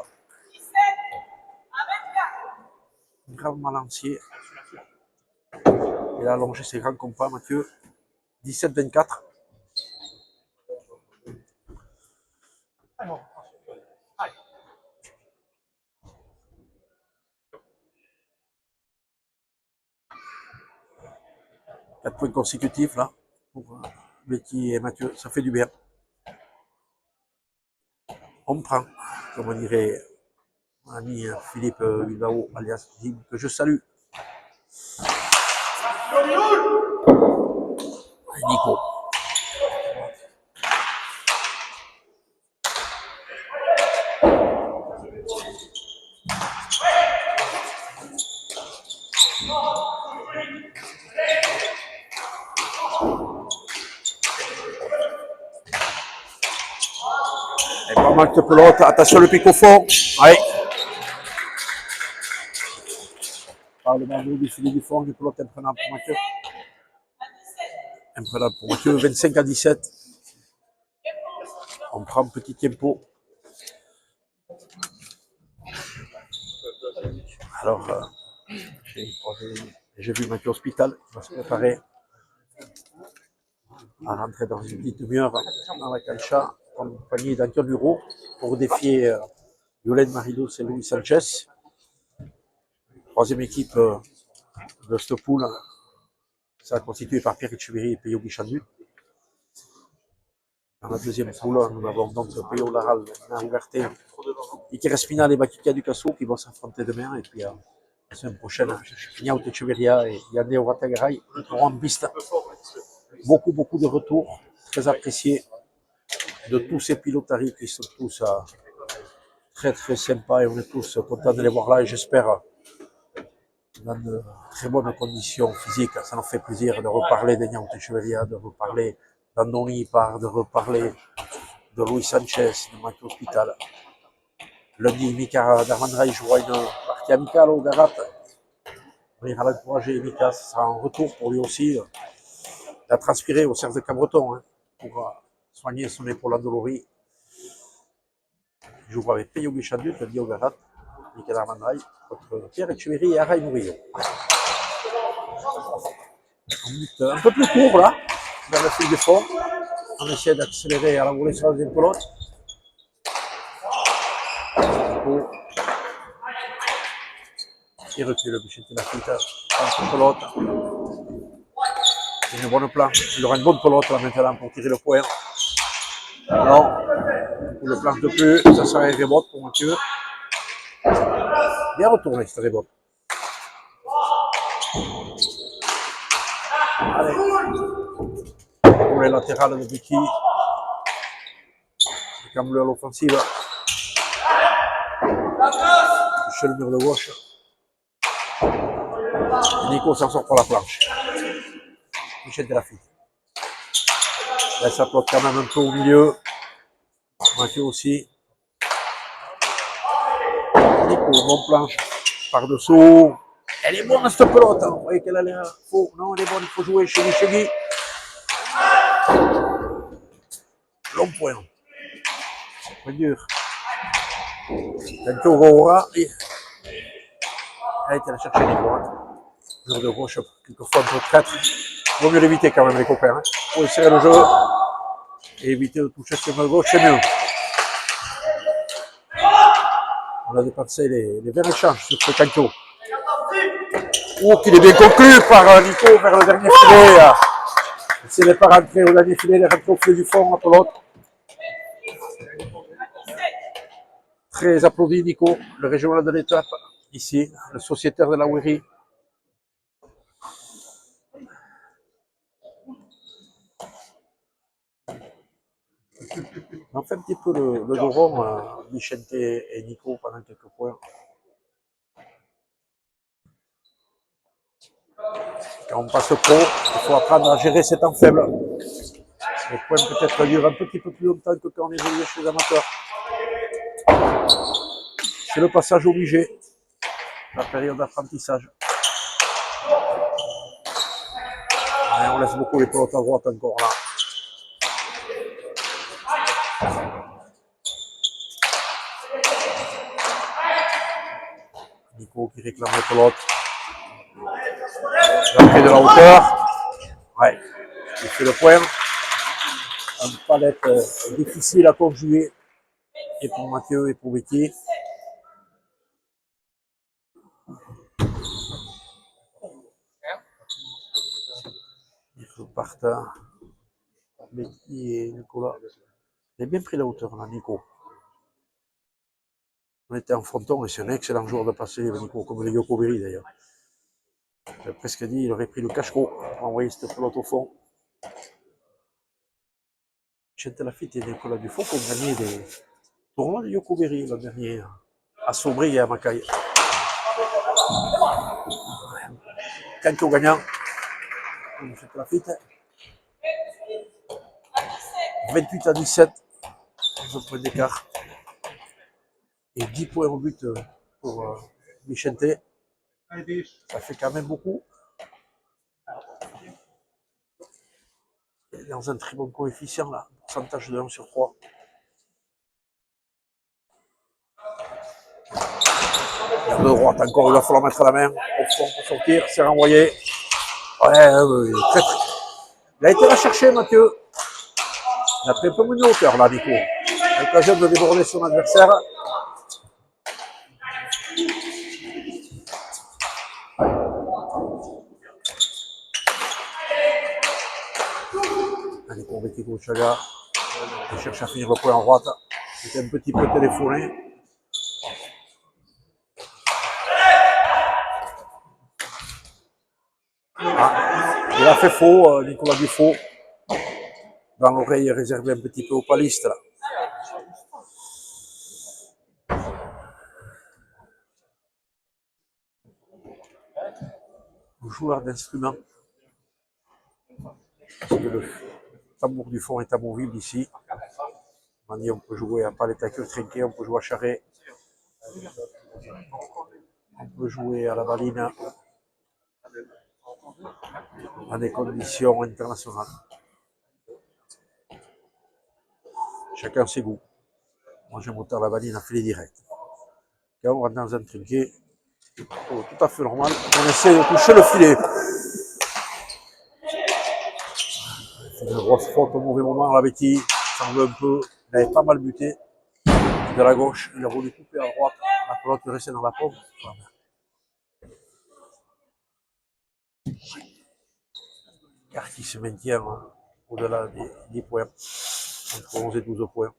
grand balancier. Il a allongé ses grands compas, Mathieu. 17-24. Quatre points consécutifs là pour Betty et Mathieu, ça fait du bien. On prend, comme on dirait mon ami Philippe Bilbao, alias Jim, que je salue. Nico. Et pas mal de pelote, attention le pic au fond. Oui. Par le ballon du filet du fond, du pelote imprenable pour Mathieu. Imprenable pour Mathieu, 25-17. On prend petit tempo. Alors, j'ai vu Mathieu Hospital qui va se préparer à rentrer dans une petite demi-heure dans la cancha, en compagnie d'Antoine Bureau, pour défier Yolène Maridou et Louis Sanchez. Troisième équipe de cette poule, ça constitué par Pierre Etcheverry et Peyo Guichandu. Dans la deuxième poule, nous avons donc Peyo Laral, Naouverté, Iker Espinal et Bakika Ducasso qui vont s'affronter demain. Et puis la semaine prochaine, Niaout Echeverria et Yanné Ouattagaray seront en piste. Beaucoup de retours, très appréciés de tous ces pilotaris qui sont tous très sympas et on est tous contents de les voir là et j'espère dans de très bonnes conditions physiques. Ça nous fait plaisir de reparler de Niaout Echeverria, de reparler d'Andoni Par, de reparler de Louis Sanchez, de Mathieu Hospital. Lundi, Mika Darmandraï jouera une partie amicale au Garat. On ira l'encourager, Mika, ce sera un retour pour lui aussi. Il a transpiré au cercle de Cabreton hein, pour soigner son épaule endolorie. Il joue avec Peyo Guichandu, Guillaume Garat, Michael Armandaï, contre Pierre Echeverry et Araï Murillo. Un peu plus court là, dans le fil de fond. On essaie d'accélérer à la volée sur la deuxième pelote. Il recule, Michel Lafitte, entre pelote. Une bonne planche. Il aura une bonne pelote là maintenant pour tirer le point. Non, le planche de plus, ça serait un rebot pour Mathieu. Bien retourné ce rebot. Allez. Pour les latérales de Vicky. Cambleu à l'offensive. Touche le mur de gauche. Et Nico s'en sort pour la planche. Michel Lafitte. Là, ça plotte quand même un peu au milieu. Mathieu aussi. Nico, bonne planche. Par-dessous. Elle est bonne cette pelote. Hein. Vous voyez qu'elle a l'air faux. Non, elle est bonne. Il faut jouer chez Micheli. Long point. C'est dur. Tantôt Gora. Elle était la chercher les droites. Mur de gauche, quelquefois un peu traître. Il vaut mieux l'éviter quand même les copains. Hein. Pour essayer le jeu. Et éviter de toucher ce mur de gauche, c'est mieux. On a dépensé les verts échanges sur ce canto. Oh, qu'il est bien conclu par Nico vers le dernier filet. S'il n'est pas rentré au dernier filet, il est rentré au filet du fond, à pelote. Très applaudi Nico, le régional de l'étape, ici, le sociétaire de la Wiri. On fait un petit peu le dos rond, Vicente et Nico pendant quelques points. Quand on passe pro, il faut apprendre à gérer ses temps faibles. Les points peut-être durent un petit peu plus longtemps que quand on évolue chez les amateurs. C'est le passage obligé, la période d'apprentissage. Et on laisse beaucoup les pelotes à droite encore là. Nico qui réclame les pelotes. Il a pris de la hauteur. Ouais, il fait le point. Une palette difficile à conjuguer. Et pour Mathieu et pour Vicky. Ils repartent. Vicky et Nicolas. Il a bien pris la hauteur là, Nico. On était en fronton et c'est un excellent joueur de passer, Nico, comme le Yoko Berry d'ailleurs. J'ai presque dit, il aurait pris le cache-cou pour envoyer cette pelote au fond. Michel Lafitte et Nicolas Dufault ont gagné des tournois de Yoko Berry l'an dernier à Sobry et à Macaille. Canto gagnant. Michel Lafitte. 28-17. 11 points d'écart. Et 10 points au but pour Vicente. Ça fait quand même beaucoup. Il est dans un très bon coefficient là. Pourcentage de 1 sur 3. De droite encore, il va falloir mettre la main au fond pour sortir, c'est renvoyé. Ouais, très, très. Il a été la chercher, Mathieu. Il a pris un peu moins de hauteur là, Nico. Il a l'occasion de déborder son adversaire. Allez, pour Betty Gouchaga, il cherche à finir le point en droite. C'était un petit peu téléphoné. Ah, il a fait faux, Nicolas Dufault. Dans l'oreille réservée un petit peu au paliste là. Joueur d'instrument. Parce que le tambour du fond est amovible ici. On dit on peut jouer à palette à queue trinquée, on peut jouer à charret. On peut jouer à la baline. dans des conditions internationales. Chacun ses goûts. Moi, j'aime autant la vanille en filet direct. Quand on rentre dans un trinquet, tout à fait normal, on essaie de toucher le filet. C'est une grosse faute au mauvais moment, la Betty, ça en veut un peu. Il avait pas mal buté. De la gauche, il a voulu couper à droite, la pelote est restée dans la paume. Car qui se maintient au-delà des 10 points, entre 11 et 12 points.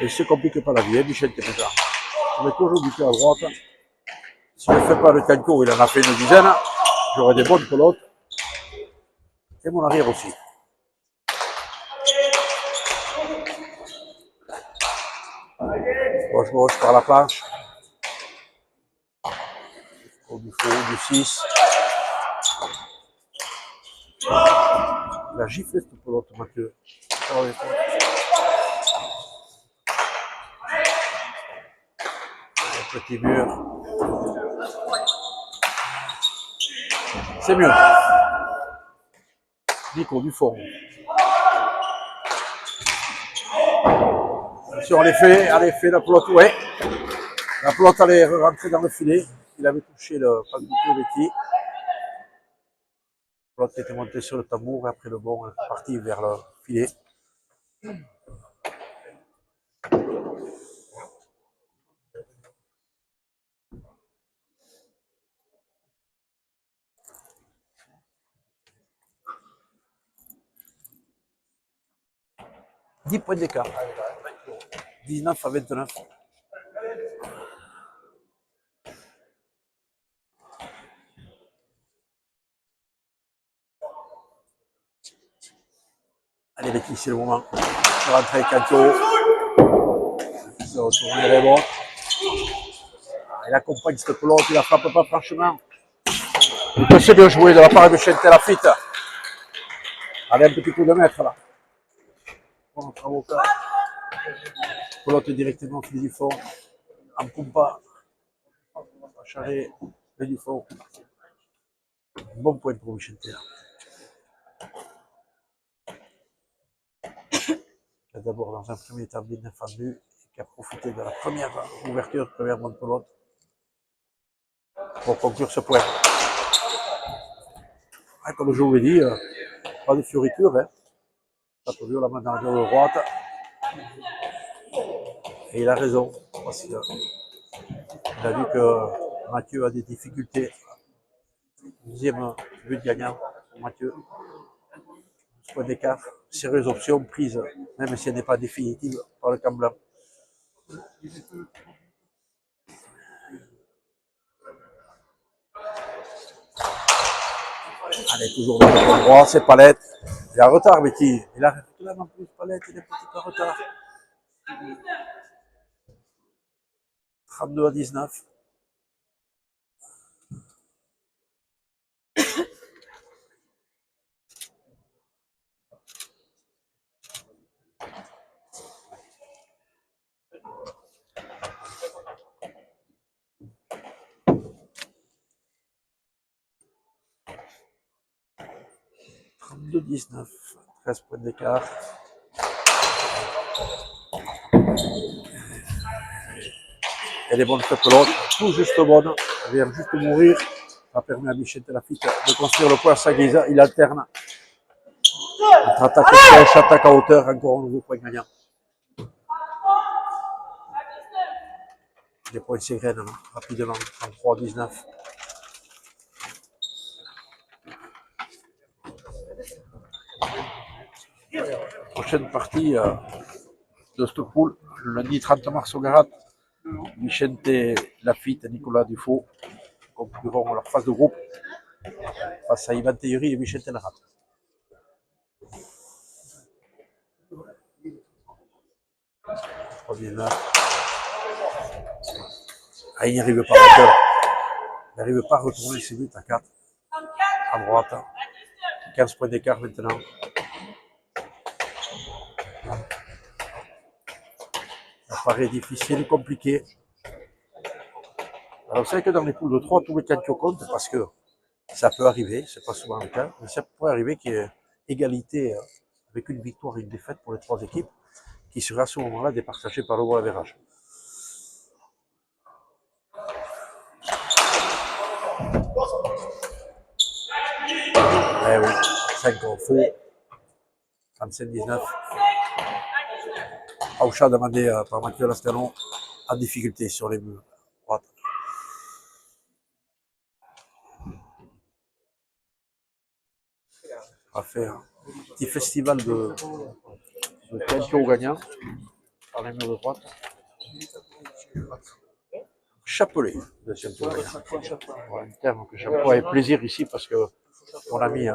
Et il se complique pas la vie, hein, Michel Tepézard. On met toujours buté à droite. S'il ne fait pas le canco, il en a fait une dizaine. J'aurai des bonnes pelotes. Et mon arrière aussi. Gauche par la planche. Au du faux, du 6. Il a giflé cette pelote, Mathieu. Un petit mur. C'est mieux. Nico du fond. Sur l'effet, à l'effet, la pelote, ouais. La pelote allait rentrer dans le filet. Il avait touché le pas du tout Betty. La pelote était montée sur le tambour et après le bon est parti vers le filet. « 10 points d'écart. 19 à 29. Allez Betty, c'est le moment. Je rentre avec Canto. Il se retourne les rebonds. Il accompagne cette pelote, il la frappe pas franchement. Il peut se bien jouer de la part de Chantal Lafitte. Allez, un petit coup de maître là. Bon, notre avocat. Pelote directement au fil du fond. En compas. Charret, le du fond. Bon point pour Vicente. Qui a d'abord dans un premier temps bien défendu et qui a profité de la première ouverture, première bonne pelote pour conclure ce point. Ah, comme je vous l'ai dit, pas de fioriture. Hein. Pas toujours la main dans la jambe droite. Et il a raison. Parce qu'il a vu que Mathieu a des difficultés. Deuxième but gagnant pour Mathieu. Ce point d'écart. Sérieuse option prise, même si elle n'est pas définitive par le camp blanc. Allez, toujours dans le point droit, c'est Palette. Il est en retard, Betty. Il a là non plus, Palette, il est petit peu en retard. 32 à 19. De 19, 13 points d'écart. Elle est bonne cette pelote, tout juste bonne. Elle vient juste mourir. Ça permet à Michel Lafitte de construire le point à sa guise. Il alterne. Entre attaque sèche, attaque à hauteur, encore un nouveau point gagnant. Les points s'égrènent rapidement, 33 à 19. Prochaine partie de cette poule, le lundi 30 mars au Garat. Vicente Lafitte et Nicolas Dufault concluront leur phase de groupe face à Ivan Théory et Michel Tellerat. Ah, il n'y arrive pas à il n'arrive pas à retourner ses buts à 4 à droite. 15 points d'écart maintenant. Ça paraît difficile, compliqué. Alors, c'est vrai que dans les poules de 3, tous les calculs comptent parce que ça peut arriver, c'est pas souvent le cas, mais ça pourrait arriver qu'il y ait égalité avec une victoire et une défaite pour les 3 équipes qui sera à ce moment-là départagée par le goal average. Eh oui, 5 en faux, 35-19. Aucha demandé par Mathieu Lascanon en difficulté sur les murs droite. On va faire un petit festival de calcio gagnant par les murs de droite. Chapelet, deuxième tour gagnant. Un terme que j'emploie avec plaisir ici parce que mon ami,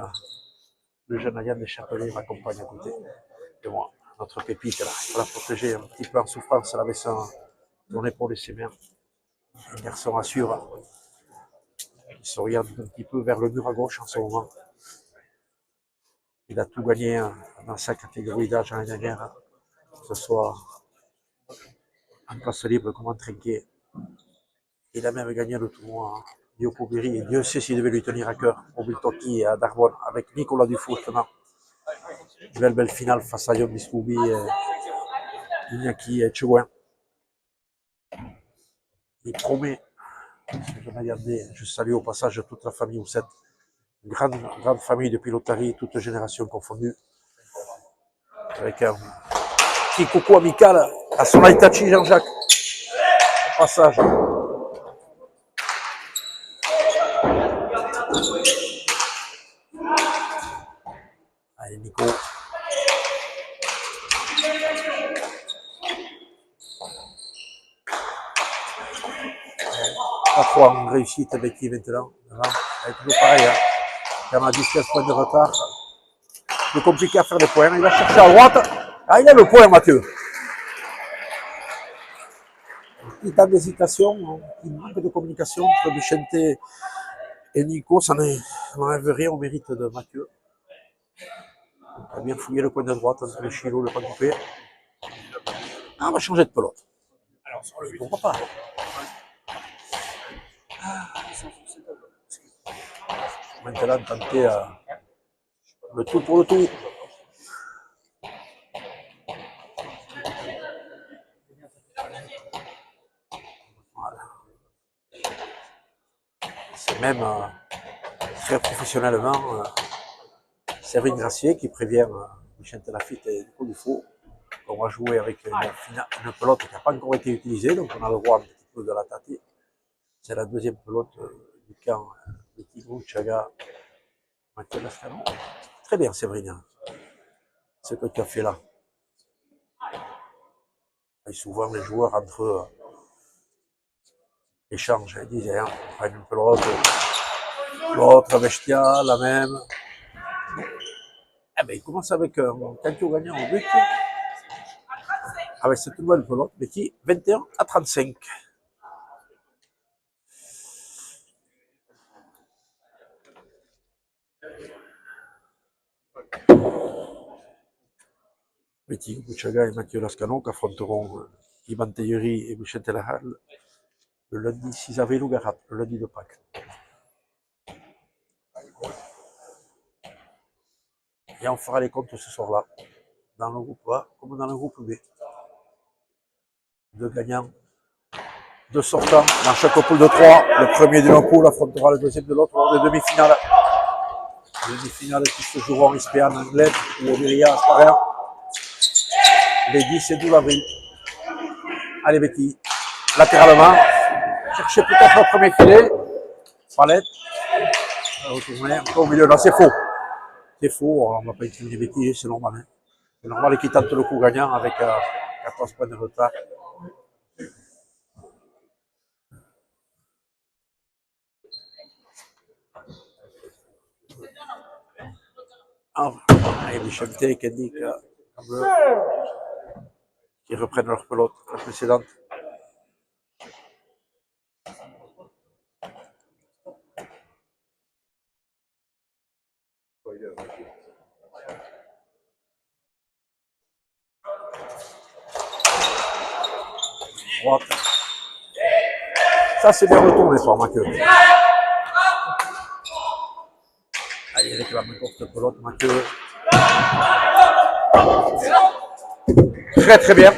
le jeune Ayane des Chapelets, m'accompagne à côté de moi. Notre pépite, là, il faut la protéger un petit peu en souffrance. Elle avait son épaule et ses mains. Un garçon assure. Il s'oriente un petit peu vers le mur à gauche en ce moment. Il a tout gagné dans sa catégorie d'âge l'année dernière, que ce soit en place libre comme en trinquet. Il a même gagné le tournoi Biopobiri, et Dieu sait s'il devait lui tenir à cœur au Biltoki et à Darbonne avec Nicolas Dufour justement. Une belle finale face à Yon Biscoubi et Iñaki Chouin. Il promet, je salue au passage toute la famille Oussette, une grande famille de pilotari, toutes générations confondues, avec un petit coucou amical à son Aitachi Jean-Jacques, au passage. Allez Nico. Pas trop en réussite avec qui maintenant. Avec toujours pareil, hein. Quand on a 10-15 points de retard, c'est compliqué à faire des points. Il va chercher à droite. Ah, il a le point, Mathieu. Il temps d'hésitation, il manque de communication entre Vicente et Nico. Ça n'enlève rien au mérite de Mathieu. Il a bien fouillé le coin de droite entre le chilo et le pas coupé. Ah, on va changer de pelote. Pourquoi pas? Maintenant, tenter le tout pour le tout. Voilà. C'est même très professionnellement Séverine Gracier qui prévient Vicente Lafitte et Nico Dufour qu'on va jouer avec une pelote qui n'a pas encore été utilisée, donc on a le droit un petit peu de la tâter. C'est la deuxième pelote du camp de Tigrou, Chaga, Mathieu Lascanon. Très bien, Séverine, ce que tu as fait là. Et souvent, les joueurs entre eux échangent, ils disent, hein, on prend une pelote, l'autre, Bestia, la même. Eh ben, il commence avec un calcio gagnant au but, avec cette nouvelle pelote, mais qui 21-35. Betty Bouchaga et Mathieu Lascanon qui affronteront Ivan Teyeri et Michel Telahal le lundi 6 avril au Garat, le lundi de Pâques. Et on fera les comptes ce soir-là, dans le groupe A comme dans le groupe B. Deux gagnants, deux sortants dans chaque poule de 3. Le premier de nos poules affrontera le deuxième de l'autre lors des demi-finales. Les demi-finales qui se joueront en Ispéan, en Anglais ou au Myria, à Sparer, les 10 et 12 avril. Allez Betty, latéralement, cherchez peut-être le premier filet, palette, retourner, au milieu, là c'est faux. C'est faux, on ne va pas utiliser Betty, c'est normal. Hein. C'est normal qu'il tente le coup gagnant avec 14 points de retard. Et Vicente et Kendic qui reprennent leur pelote, la précédente. droite. Ça, c'est bien retourné par Mathieu. Allez, il réclame une courte pelote, Mathieu. Très très bien.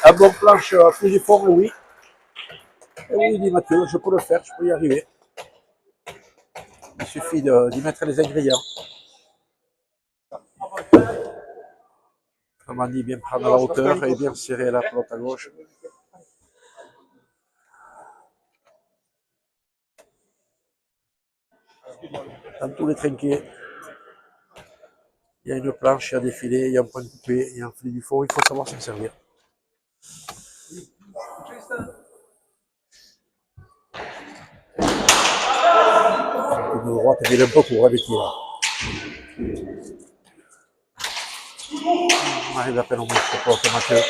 Un bon planche plus du fond, oui. Et oui, dit Mathieu, je peux le faire, je peux y arriver. Il suffit d'y mettre les ingrédients. Comme on dit, bien prendre la hauteur et bien serrer la pelote à gauche. Dans tous les trinquets, il y a une planche, il y a des filets, il y a un point coupé, il y a un filet du fond, il faut savoir s'en servir. De droite, il est un peu court avec qui là. On arrive à peine au mettre pour Mathieu.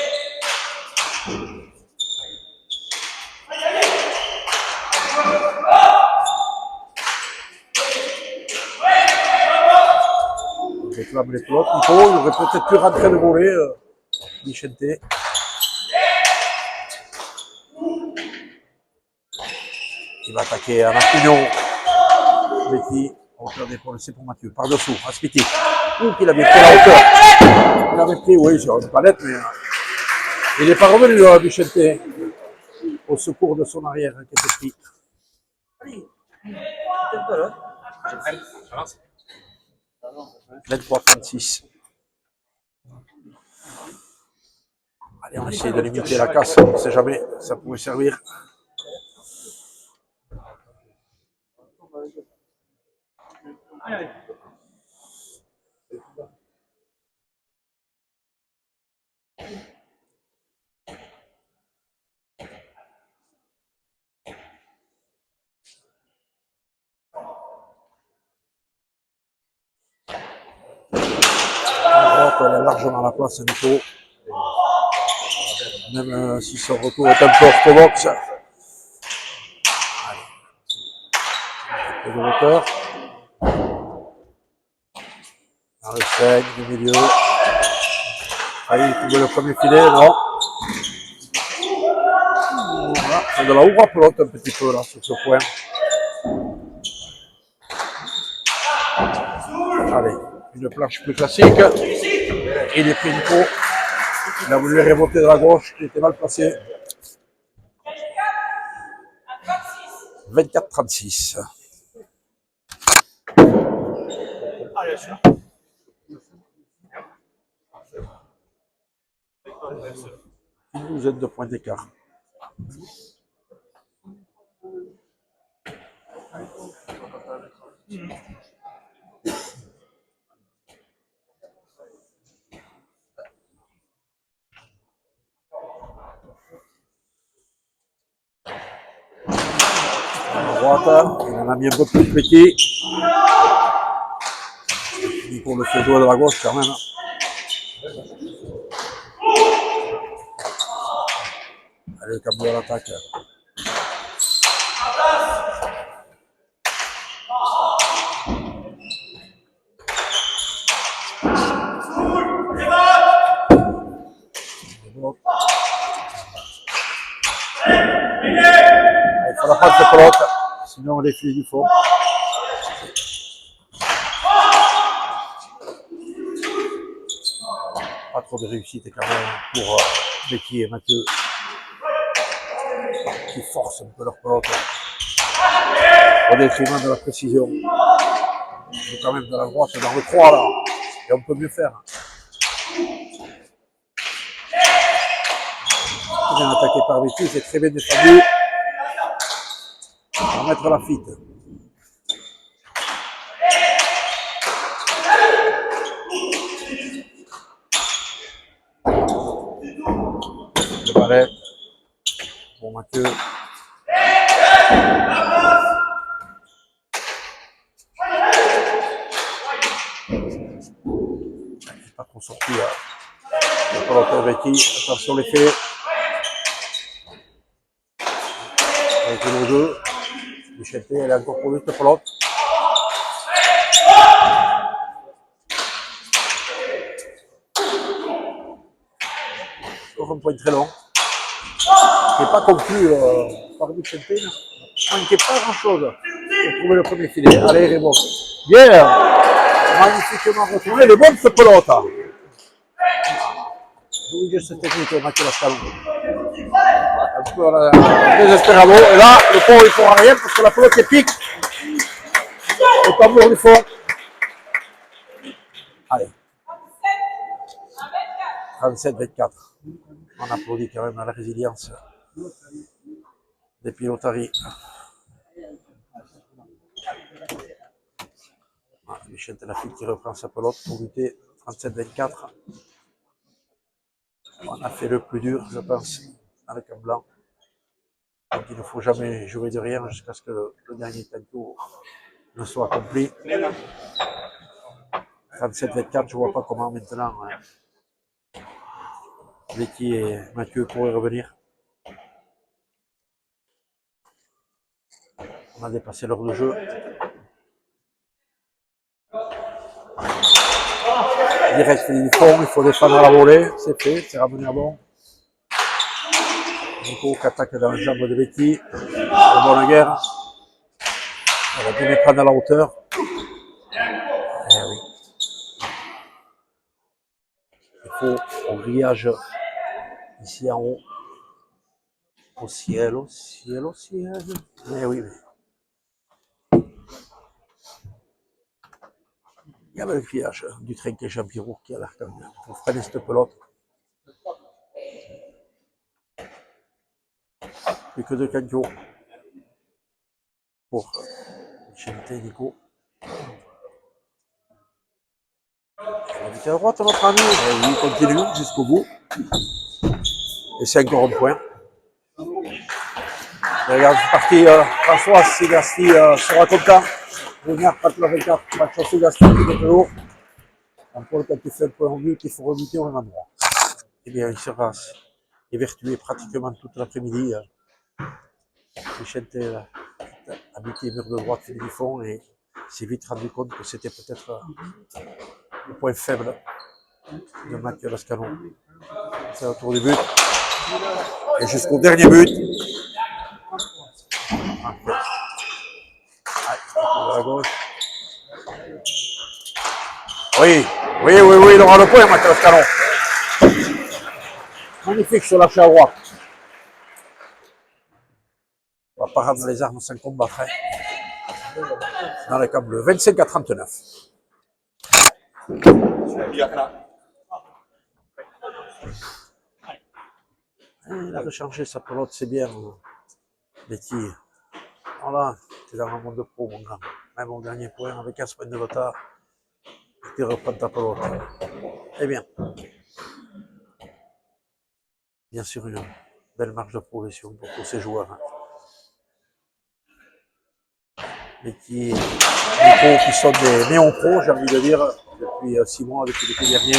On réclame les pelotes. Il aurait peut-être pu rentrer le volet, Michente. Il va attaquer à Marquinhos. Betty, hauteur d'épaule, c'est pour Mathieu. Par-dessous, Aspiti. Ouh, qu'il avait pris la hauteur. Il avait pris, oui, sur une palette, mais il n'est pas revenu, Michente, au secours de son arrière qui était pris. 23-36. Allez, on essaie de limiter la casse, on ne sait jamais, ça pouvait servir. Elle est largement à la place, Nico. Même si son retour est un peu orthodoxe. Allez. Un peu de hauteur. Dans le 5 du milieu. Allez, il trouve le premier filet, non. Voilà, c'est de la ouvre à pelote un petit peu là, sur ce point. Allez, une planche plus classique. Il est pris Nico. Il a voulu remonter de la gauche, il était mal placé. 24-36. Une douzaine de points d'écart. À droite, il en a mis un peu plus petit. Nico le fait jouer de la gauche quand même. Allez, Cambo à l'attaque. Il ne faudra pas de pelote, sinon on les filets du fond. Pas trop de réussite quand même pour Becky et Mathieu qui forcent un peu leur pelote au détriment de la précision. Il faut quand même de la droite dans le 3 là, et on peut mieux faire. Bien attaqué par Becky, c'est très bien défendu. On va mettre la fitte. Le balai pour Mathieu. C'est pas trop sorti là. Le pelote Becky, attention les faits. Avec le 2. Michel, elle est encore pour lui cette pelote. Encore un point très long. qui n'est pas conclu par Vicente. Il ne manquait pas grand-chose pour trouver le premier filet. Allez, Raymond. Bien, magnifiquement retourné. Les bonnes ce pelote. Louis de cette technique, Mathieu Lascalon. Un peu à la désespérado. Et là, le pont, il ne fera rien parce que la pelote est pique. Au tambour du fond. Allez. 37-24. On applaudit quand même à la résilience des pilotaries. Voilà, Michel Lafitte qui reprend sa pelote pour lutter 37-24. On a fait le plus dur, je pense, avec un blanc. Donc il ne faut jamais jouer de rien jusqu'à ce que le dernier tempo ne soit accompli. 37-24, je ne vois pas comment maintenant Betty et Mathieu pourraient revenir. On a dépassé l'heure de jeu. Direct du fond, il faut défendre à la volée, c'est fait, c'est ramené à bon. Nico qui attaque dans les jambes de Betty, de bonne guerre. Elle va bien les prendre à la hauteur. Eh oui. Il faut au grillage ici en haut. Au ciel, au ciel, au ciel. Eh oui, mais. Il y avait le grillage du trinquet Champirou qui a l'air comme pour freiner cette pelote. Plus que 2 candios pour Vicente et Nico. On va à droite notre ami, et il continue jusqu'au bout. Et c'est encore un point. Et regarde, c'est parti, François Sigasti sera content. Venir 4-24, match Sigasti qui est toujours. Encore quand tu fais un point en but, il faut rebuter au même endroit. Eh bien, il sera évertué pratiquement toute l'après-midi. Vicente a buté mur de droite du fond et s'est vite rendu compte que c'était peut-être le point faible de Mathieu Lascalon. C'est autour du but. Et jusqu'au dernier but. À gauche. Oui, il aura le point, Mathieu Lascalon. Magnifique sur la à droite. On va pas rendre les armes sans combattre. Dans le camp bleu. 25-39. Il a rechangé sa pelote, c'est bien. Betty. Voilà, t'es dans le monde de pro, mon grand. Même au dernier point, avec 15 points de retard, tu reprends ta pelote. Eh bien. Bien sûr, une belle marge de progression pour tous ces joueurs. Betty et Nico qui sont des néo-pros, j'ai envie de dire, depuis 6 mois, depuis l'été dernier.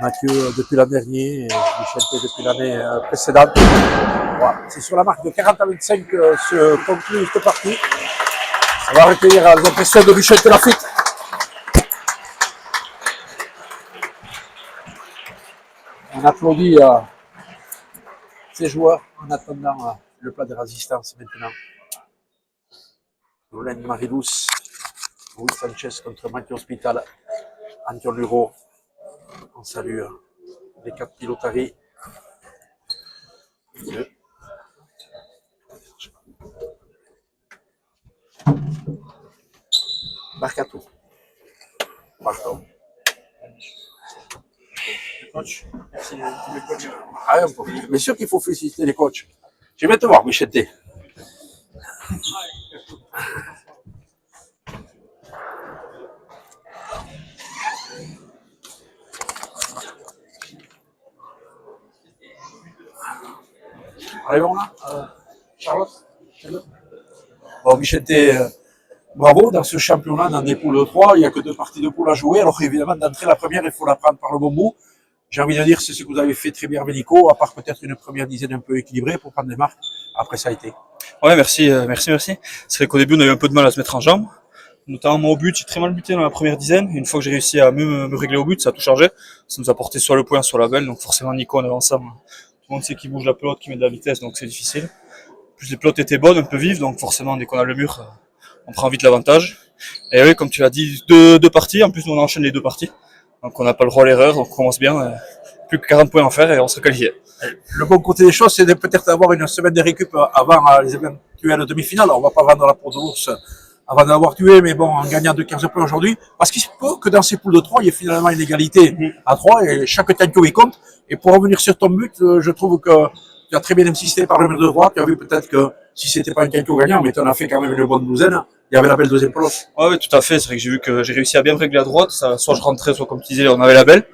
Mathieu depuis l'an dernier, et Vicente depuis l'année précédente. Voilà. C'est sur la marque de 40-25 que se conclut cette partie. On va recueillir les impressions de Vicente Lafitte. On applaudit ces joueurs en attendant le plat de résistance maintenant. Lolaine Marilous, Louis Sanchez contre Mathieu Hospital, Anton Luro. On salue les 4 pilotaries. Marcato. Pardon. Coach, merci tous les coachs. Ah, bien sûr qu'il faut féliciter les coachs. Je vais te voir, Michette. Arrivons là, Charlotte. Bon, Michette, bravo, dans ce championnat, dans des poules de 3, il n'y a que 2 parties de poules à jouer. Alors évidemment, d'entrée la première, il faut la prendre par le bon bout. J'ai envie de dire, c'est ce que vous avez fait très bien avec Nico, à part peut-être une première dizaine un peu équilibrée pour prendre des marques. Après, ça a été. Ouais, merci. C'est vrai qu'au début, on a eu un peu de mal à se mettre en jambe. Notamment moi au but, j'ai très mal buté dans la première dizaine. Une fois que j'ai réussi à me régler au but, ça a tout changé. Ça nous a porté soit le point, soit la belle. Donc forcément, Nico, en avançant, tout le le monde sait qu'il bouge la pelote, qu'il met de la vitesse, donc c'est difficile. En plus les pelotes étaient bonnes, un peu vives, donc forcément dès qu'on a le mur, on prend vite l'avantage. Et oui, comme tu l'as dit, deux parties, en plus nous on enchaîne les 2 parties. Donc on n'a pas le droit à l'erreur, donc on commence bien. Plus que 40 points à en faire et on se qualifie. Le bon côté des choses, c'est de peut-être avoir une semaine de récup avant les éventuelles demi-finales. On ne va pas vendre la peau de l'ours avant d'avoir tué, mais bon, en gagnant de 15 points aujourd'hui, parce qu'il se peut que dans ces poules de 3, il y ait finalement une égalité à 3 et chaque tanko y compte. Et pour revenir sur ton but, je trouve que tu as très bien insisté par le mur de droite. Tu as vu peut-être que si c'était pas un tanko gagnant, mais tu en as fait quand même une bonne douzaine, il y avait la belle deuxième pelote. Oui, tout à fait. C'est vrai que j'ai vu que j'ai réussi à bien me régler à droite. Ça, soit je rentrais, soit comme tu disais, on avait la belle.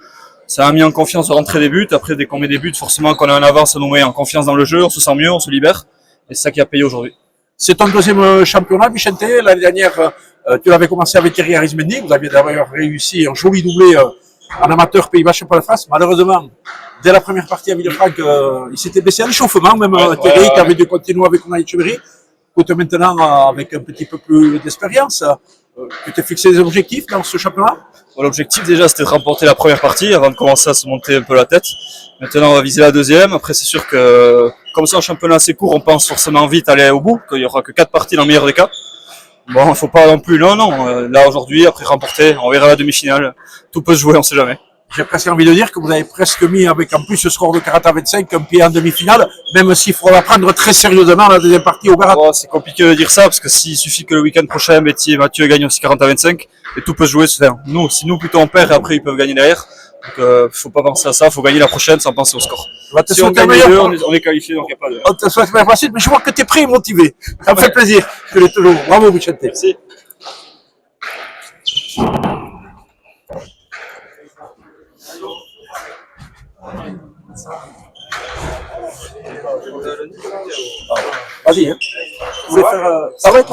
Ça m'a mis en confiance de rentrer des buts. Après, dès qu'on met des buts, forcément, quand on est en avance, ça nous met en confiance dans le jeu. On se sent mieux, on se libère. Et c'est ça qui a payé aujourd'hui. C'est ton deuxième championnat, Vicente. L'année dernière, tu l'avais commencé avec Thierry Arismendi. Vous aviez d'ailleurs réussi un joli doublé en amateur Pays-Bas Championnat de France. Malheureusement, dès la première partie à Villefranche, il s'était blessé à l'échauffement, même Thierry, qui avait dû continuer avec Unai Echeverri. Écoute, maintenant, avec un petit peu plus d'expérience, tu t'es fixé des objectifs dans ce championnat? L'objectif déjà c'était de remporter la première partie avant de commencer à se monter un peu la tête. Maintenant on va viser la deuxième. Après c'est sûr que comme c'est un championnat assez court, on pense forcément vite aller au bout, qu'il n'y aura que 4 parties dans le meilleur des cas. Bon, il ne faut pas non plus, non. Là aujourd'hui, après remporter, on verra la demi-finale. Tout peut se jouer, on ne sait jamais. J'ai presque envie de dire que vous avez presque mis, avec en plus ce score de 40 à 25, un pied en demi-finale, même s'il faudra prendre très sérieusement la deuxième partie au Garat. Oh, c'est compliqué de dire ça, parce que s'il suffit que le week-end prochain, Betty et Mathieu gagnent aussi 40 à 25, et tout peut se jouer. Nous, si nous plutôt on perd, et après ils peuvent gagner derrière. Donc faut pas penser à ça, il faut gagner la prochaine sans penser au score. Si on gagne les deux, on est qualifié, donc il n'y a pas de... On te souhaite bien facile, mais je vois que tu es prêt et motivé. Ça me fait plaisir. Je l'ai toujours. Bravo, Vicente. Merci. Vas-y, hein. Vous voulez faire... Ça va être